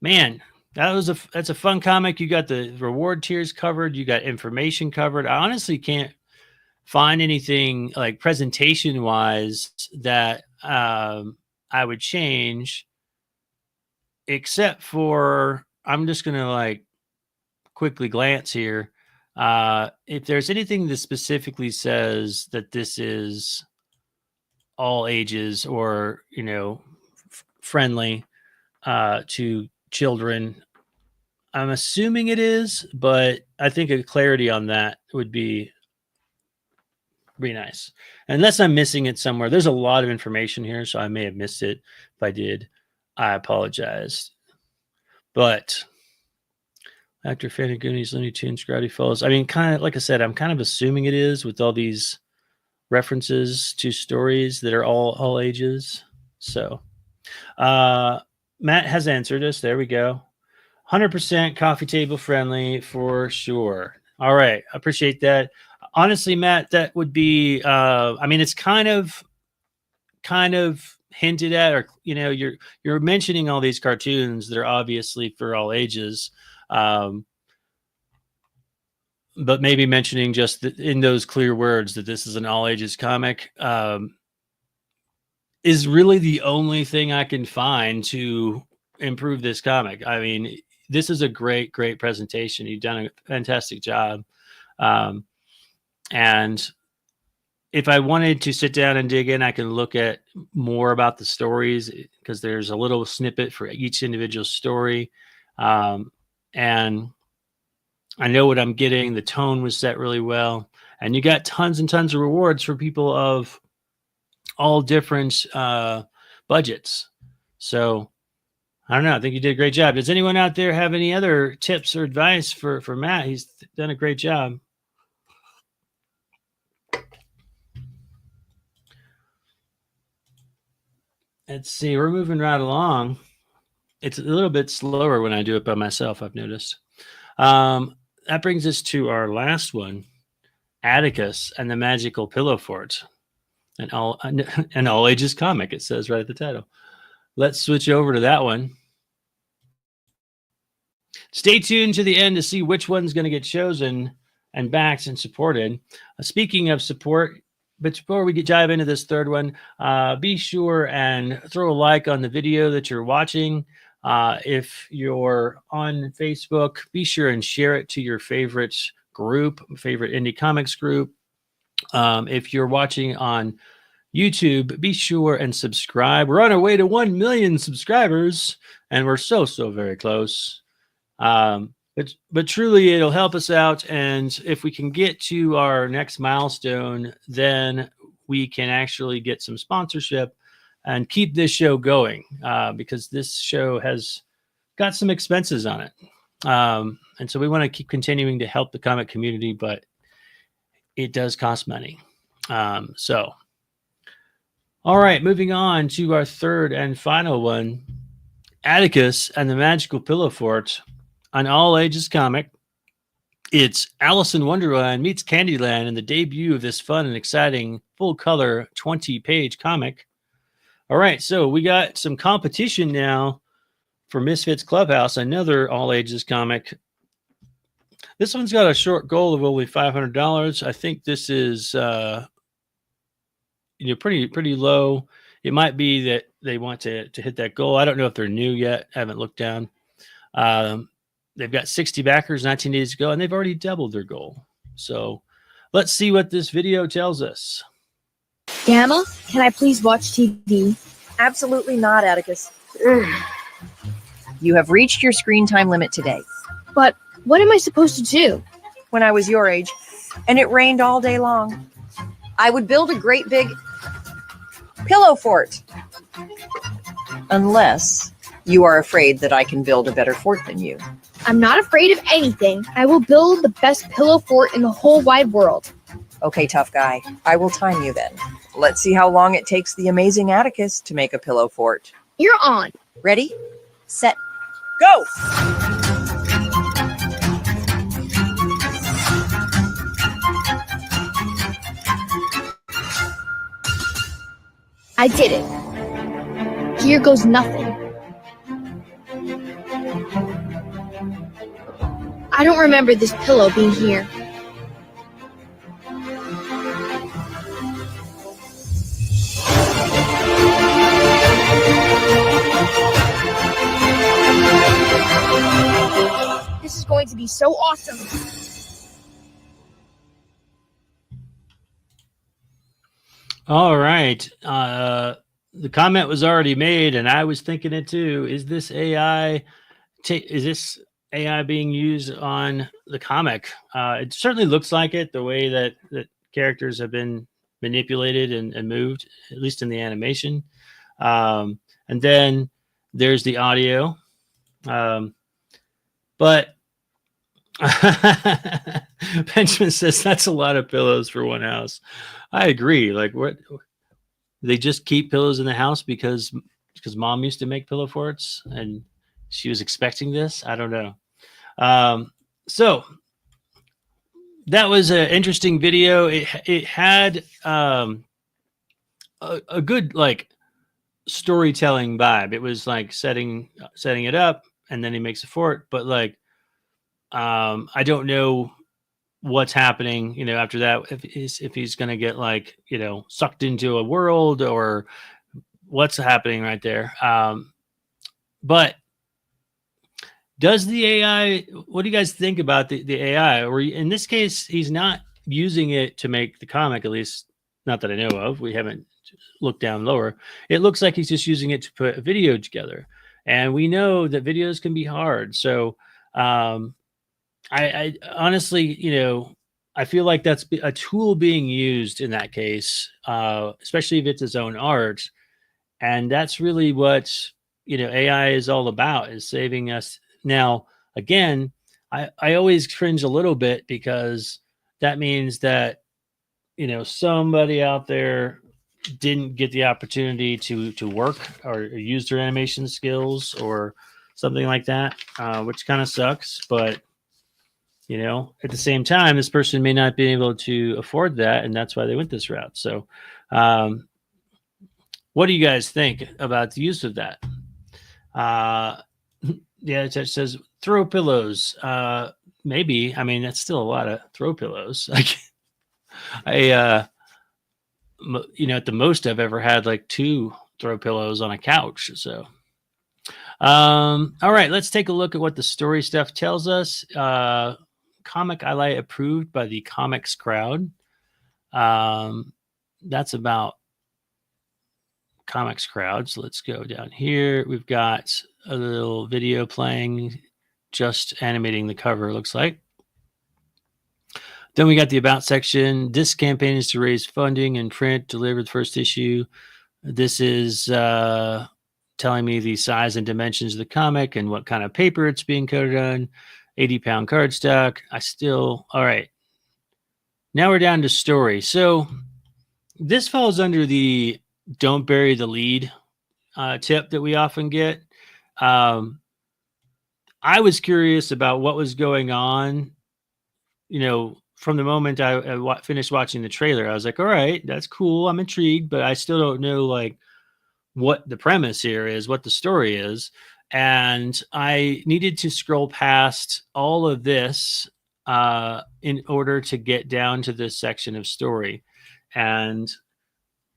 man, that's a fun comic. You got the reward tiers covered. You got information covered. I honestly can't find anything like presentation wise that I would change, except for, I'm just gonna like quickly glance here. If there's anything that specifically says that this is all ages or, friendly to children, I'm assuming it is, but I think a clarity on that would be nice. Unless I'm missing it somewhere. There's a lot of information here, so I may have missed it. If I did, I apologize. But actor, fan of Goonies, Looney Tunes, Gravity Falls. I mean, kind of like I said, I'm kind of assuming it is with all these references to stories that are all ages. So Matt has answered us. There we go. 100% coffee table friendly for sure. All right. I appreciate that. Honestly, Matt, that would be, I mean, it's kind of hinted at, or, you're mentioning all these cartoons that are obviously for all ages. But maybe mentioning just in those clear words that this is an all ages comic, is really the only thing I can find to improve this comic. I mean, this is a great presentation. You've done a fantastic job. And if I wanted to sit down and dig in, I can look at more about the stories, because there's a little snippet for each individual story. And I know what I'm getting. The tone was set really well. And you got tons and tons of rewards for people of all different budgets. So I don't know. I think you did a great job. Does anyone out there have any other tips or advice for Matt? He's done a great job. Let's see. We're moving right along. It's a little bit slower when I do it by myself, I've noticed. That brings us to our last one, Atticus and the Magical Pillow Fort. An all ages comic, it says right at the title. Let's switch over to that one. Stay tuned to the end to see which one's going to get chosen and backed and supported. Speaking of support, but before we dive into this third one, be sure and throw a like on the video that you're watching. If you're on Facebook, be sure and share it to your favorite group, favorite indie comics group. If you're watching on YouTube, be sure and subscribe. We're on our way to 1 million subscribers, and we're so very close. But truly, it'll help us out. And if we can get to our next milestone, then we can actually get some sponsorship and keep this show going, because this show has got some expenses on it. And so we want to keep continuing to help the comic community, but it does cost money. All right, moving on to our third and final one, Atticus and the Magical Pillow Fort, an all ages comic. It's Alice in Wonderland meets Candyland in the debut of this fun and exciting full color 20-page comic. All right, so we got some competition now for Misfits Clubhouse, another all ages comic. This one's got a short goal of only $500. I think this is pretty low. It might be that they want to hit that goal. I don't know if they're new yet. I haven't looked down. They've got 60 backers, 19 days to go, and they've already doubled their goal. So let's see what this video tells us. Gamma, can I please watch TV? Absolutely not, Atticus. You have reached your screen time limit today. But what am I supposed to do? When I was your age, and it rained all day long, I would build a great big pillow fort. Unless you are afraid that I can build a better fort than you. I'm not afraid of anything. I will build the best pillow fort in the whole wide world. Okay, tough guy. I will time you then. Let's see how long it takes the amazing Atticus to make a pillow fort. You're on. Ready, set, go! I did it. Here goes nothing. I don't remember this pillow being here. This is going to be so awesome. All right. The comment was already made, and I was thinking it too. Is this AI? Is this AI being used on the comic? It certainly looks like it. The way that characters have been manipulated and moved, at least in the animation. And then there's the audio. But Benjamin says that's a lot of pillows for one house. I agree. Like, what? They just keep pillows in the house because mom used to make pillow forts and she was expecting this. I don't know. So that was an interesting video. It had a good like storytelling vibe. It was like setting it up, and then he makes a fort. But like, I don't know what's happening, after that. If he's going to get like, sucked into a world, or what's happening right there. But does the AI? What do you guys think about the AI? Or in this case, he's not using it to make the comic, at least not that I know of. We haven't looked down lower. It looks like he's just using it to put a video together, and we know that videos can be hard. So I honestly, I feel like that's a tool being used in that case, especially if it's his own art. And that's really what, AI is all about, is saving us. Now, again, I always cringe a little bit, because that means that, somebody out there didn't get the opportunity to work or use their animation skills or something like that, which kind of sucks. But at the same time, this person may not be able to afford that, and that's why they went this route. So, what do you guys think about the use of that? Yeah, it says throw pillows. Maybe. I mean, that's still a lot of throw pillows. Like, at the most I've ever had like 2 throw pillows on a couch. So, all right, let's take a look at what the story stuff tells us. Comic I Like approved by the comics crowd. That's about comics crowd. So let's go down here. We've got a little video playing, just animating the cover, looks like. Then we got the about section. This campaign is to raise funding and print, deliver the first issue. This is telling me the size and dimensions of the comic and what kind of paper it's being coated on. 80-pound cardstock. All right. Now we're down to story. So this falls under the don't bury the lead tip that we often get. I was curious about what was going on, from the moment I finished watching the trailer. I was like, all right, that's cool. I'm intrigued, but I still don't know like what the premise here is, what the story is. And I needed to scroll past all of this in order to get down to this section of story. And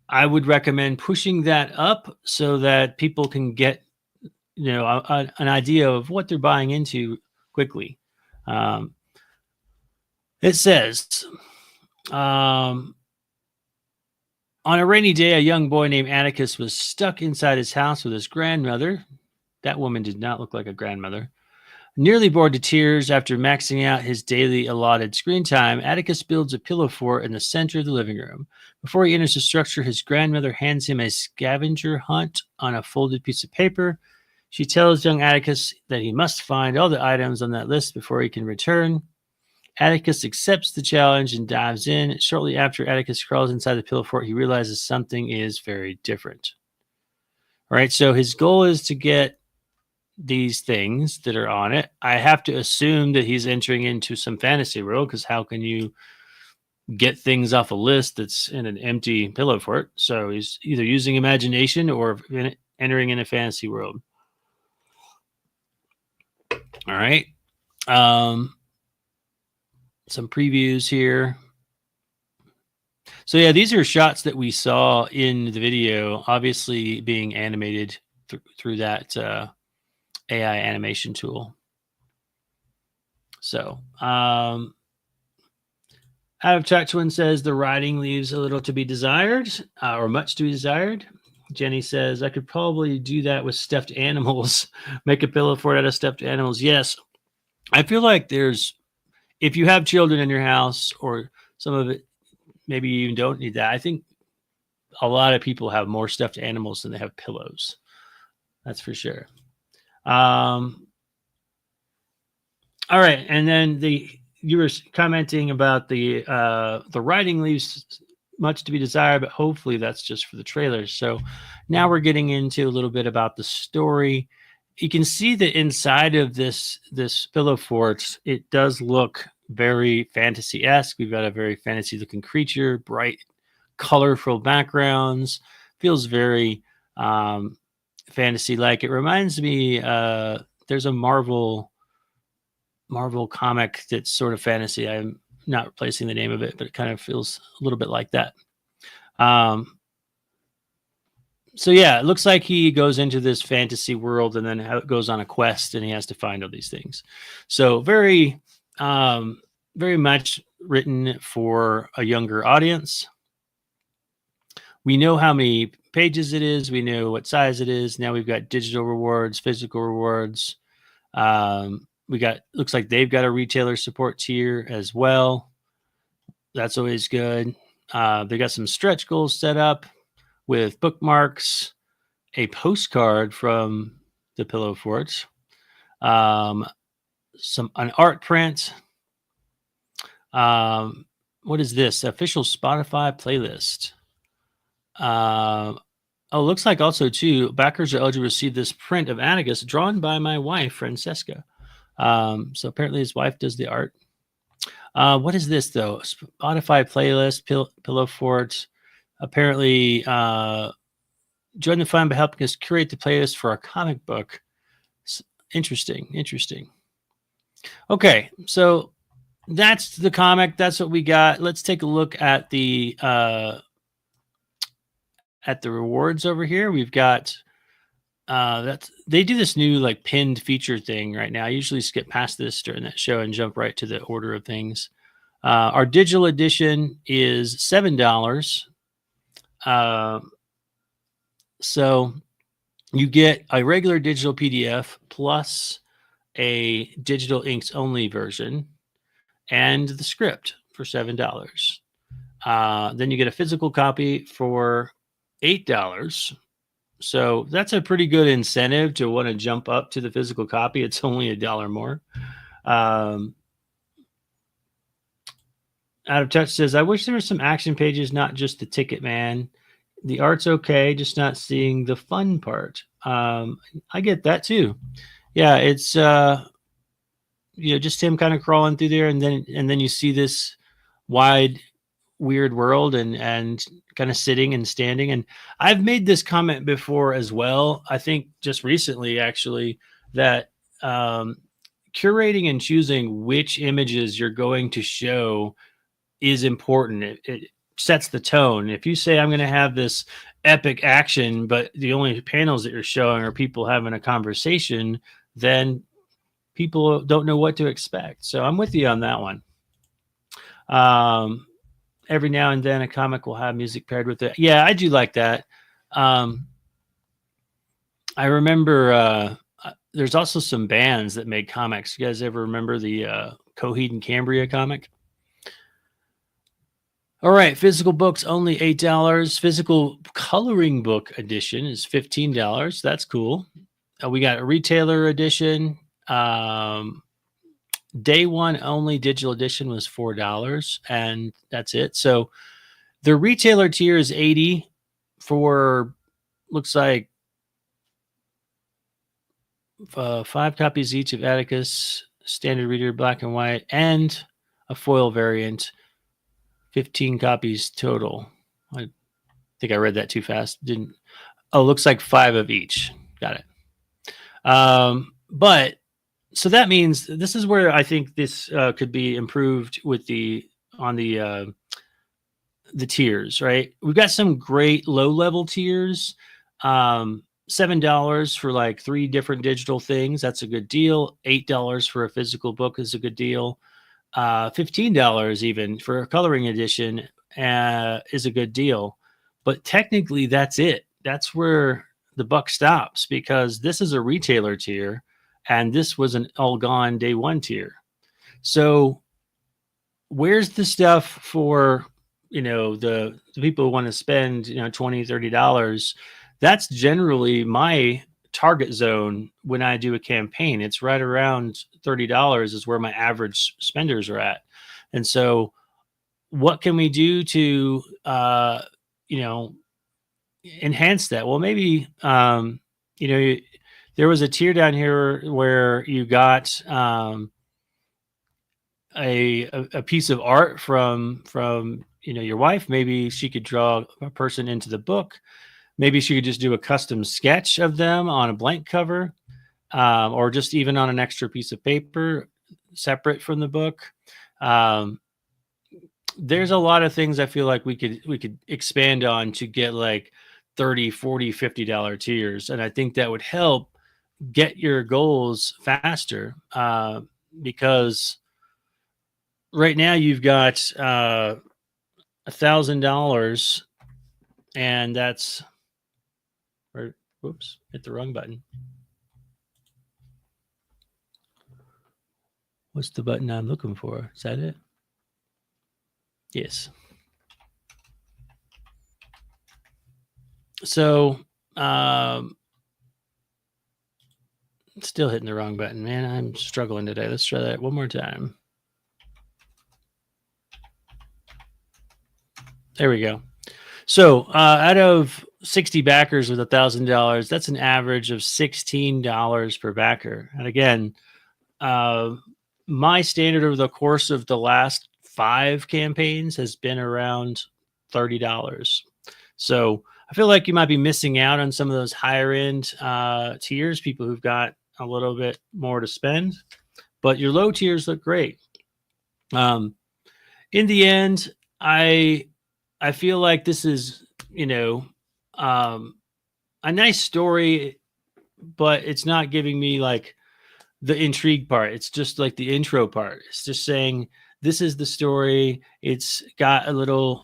I would recommend pushing that up so that people can get, an idea of what they're buying into quickly. It says, on a rainy day, a young boy named Atticus was stuck inside his house with his grandmother. That woman did not look like a grandmother. Nearly bored to tears after maxing out his daily allotted screen time, Atticus builds a pillow fort in the center of the living room. Before he enters the structure, his grandmother hands him a scavenger hunt on a folded piece of paper. She tells young Atticus that he must find all the items on that list before he can return. Atticus accepts the challenge and dives in. Shortly after Atticus crawls inside the pillow fort, he realizes something is very different. All right, so his goal is to get these things that are on it. I have to assume that he's entering into some fantasy world, because how can you get things off a list that's in an empty pillow fort? So he's either using imagination or entering in a fantasy world. All right. Some previews here. So yeah, these are shots that we saw in the video, obviously being animated through that AI animation tool. So Out of Touch One says the writing leaves a little to be desired, or much to be desired. Jenny says I could probably do that with stuffed animals. Make a pillow fort out of stuffed animals. Yes, I feel like if you have children in your house, or some of it, maybe you even don't need that. I think a lot of people have more stuffed animals than they have pillows. That's for sure. All right, and then you were commenting about the writing leaves much to be desired, but hopefully that's just for the trailers. So now we're getting into a little bit about the story. You can see that inside of this pillow fort, it does look very fantasy-esque. We've got a very fantasy-looking creature, bright, colorful backgrounds. Feels very fantasy-like. It reminds me, there's a Marvel comic that's sort of fantasy. I'm not replacing the name of it, but it kind of feels a little bit like that. So yeah, it looks like he goes into this fantasy world and then goes on a quest, and he has to find all these things. So very much written for a younger audience. We know how many pages it is. We know what size it is. Now we've got digital rewards, physical rewards. Looks like they've got a retailer support tier as well. That's always good. They got some stretch goals set up with bookmarks, a postcard from the Pillow Fort, an art print. What is this? Official Spotify playlist. Looks like also too, backers are eligible to receive this print of Atticus drawn by my wife, Francesca. So apparently his wife does the art. What is this though? Spotify playlist, Pillow Fort. Apparently, join the fun by helping us curate the playlist for our comic book. Interesting. Okay, so that's the comic. That's what we got. Let's take a look at the rewards over here. We've got they do this new like pinned feature thing right now. I usually skip past this during that show and jump right to the order of things. Our digital edition is $7. So you get a regular digital PDF plus a digital inks only version and the script for $7. Then you get a physical copy for $8. So that's a pretty good incentive to want to jump up to the physical copy. It's only $1 more. Out of Touch says, I wish there were some action pages, not just the ticket, man. The art's okay, just not seeing the fun part. I get that too. Yeah, it's just him kind of crawling through there, and then you see this wide, weird world and kind of sitting and standing. And I've made this comment before as well. I think just recently, actually, that curating and choosing which images you're going to show is important. It sets the tone. If you say I'm going to have this epic action, but the only panels that you're showing are people having a conversation, then people don't know what to expect. So I'm with you on that one. Every now and then a comic will have music paired with it. Yeah, I do like that. I remember there's also some bands that made comics. You guys ever remember the Coheed and Cambria comic? All right, physical books only $8. Physical coloring book edition is $15. That's cool. We got a retailer edition. Day one only digital edition was $4, and that's it. So the retailer tier is $80 for, looks like 5 copies each of Atticus, standard reader, black and white, and a foil variant. 15 copies total. I think I read that too fast. Looks like 5 of each. Got it. But so that means this is where I think this could be improved with the tiers, right? We've got some great low level tiers. $7 for like 3 different digital things. That's a good deal. $8 for a physical book is a good deal. $15 even for a coloring edition is a good deal. But technically, that's it. That's where the buck stops, because this is a retailer tier, and this was an all gone day one tier. So where's the stuff for, the people who want to spend, $20, $30? That's generally my target zone when I do a campaign. It's right around $30 is where my average spenders are at. And so what can we do to, enhance that? Well, maybe, there was a tier down here where you got, a piece of art from your wife. Maybe she could draw a person into the book. Maybe she could just do a custom sketch of them on a blank cover, or just even on an extra piece of paper separate from the book. There's a lot of things I feel like we could expand on to get like $30, $40, $50 tiers. And I think that would help get your goals faster, because right now you've got $1,000, and that's, whoops, hit the wrong button. What's the button I'm looking for? Is that it? Yes. So, still hitting the wrong button, man. I'm struggling today. Let's try that one more time. There we go. So out of 60 backers with $1,000, that's an average of $16 per backer. And again, my standard over the course of the last 5 campaigns has been around $30. So I feel like you might be missing out on some of those higher end tiers, people who've got a little bit more to spend, but your low tiers look great. In the end, I feel like this is, a nice story, but it's not giving me like the intrigue part. It's just like the intro part. It's just saying, this is the story. It's got a little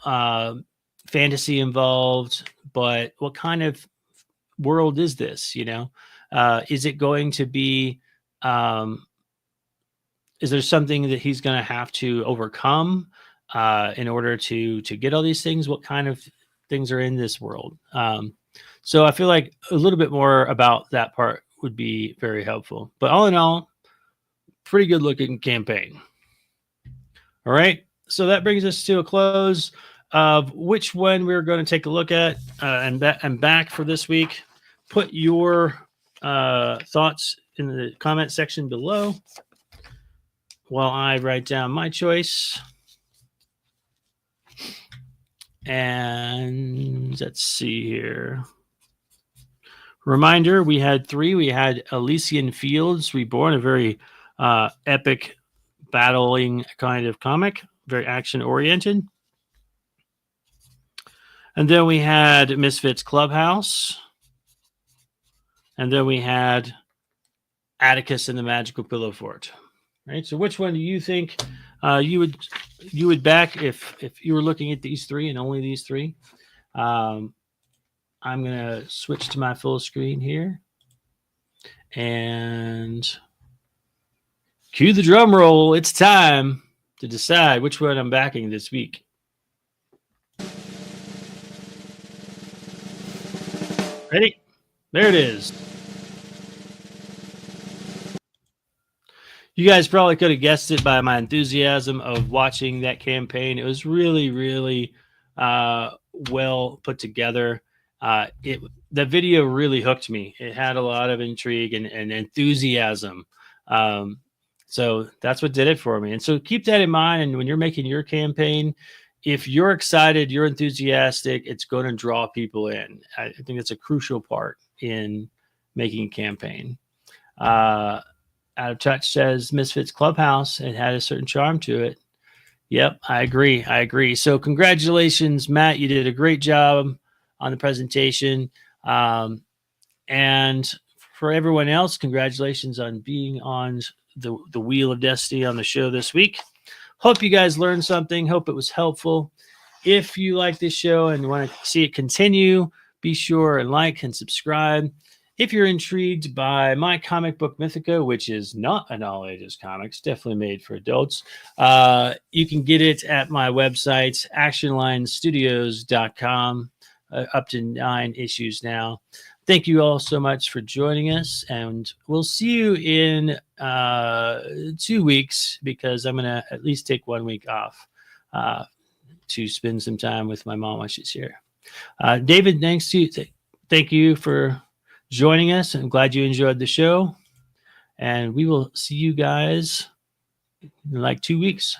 fantasy involved, but what kind of world is this? Is it going to be, is there something that he's going to have to overcome in order to get all these things? What kind of things are in this world? So I feel like a little bit more about that part would be very helpful. But all in all, pretty good looking campaign. All right. So that brings us to a close of which one we're going to take a look at and back for this week. Put your thoughts in the comment section below while I write down my choice. And let's see here. Reminder, we had 3. We had Elysian Fields Reborn, a very epic battling kind of comic, very action oriented. And then we had Misfits Clubhouse. And then we had Atticus and the Magical Pillow Fort. Right. So which one do you think you would back if you were looking at these 3 and only these 3? I'm going to switch to my full screen here and cue the drum roll. It's time to decide which one I'm backing this week. Ready? There it is. You guys probably could have guessed it by my enthusiasm of watching that campaign. It was really, really well put together. The video really hooked me. It had a lot of intrigue and enthusiasm. So that's what did it for me. And so keep that in mind. And when you're making your campaign, if you're excited, you're enthusiastic, it's going to draw people in. I think that's a crucial part in making a campaign. Out of Touch says Misfits Clubhouse. It had a certain charm to it. Yep, I agree. So congratulations, Matt. You did a great job on the presentation. And for everyone else, congratulations on being on the Wheel of Destiny on the show this week. hope you guys learned something. Hope it was helpful. If you like this show and want to see it continue, be sure and like and subscribe. If you're intrigued by my comic book Mythica, which is not an all ages comics, definitely made for adults, you can get it at my website, actionlinestudios.com, up to 9 issues now. Thank you all so much for joining us, and we'll see you in 2 weeks, because I'm going to at least take 1 week off to spend some time with my mom while she's here. David, thank you for joining us. I'm glad you enjoyed the show, and we will see you guys in like 2 weeks.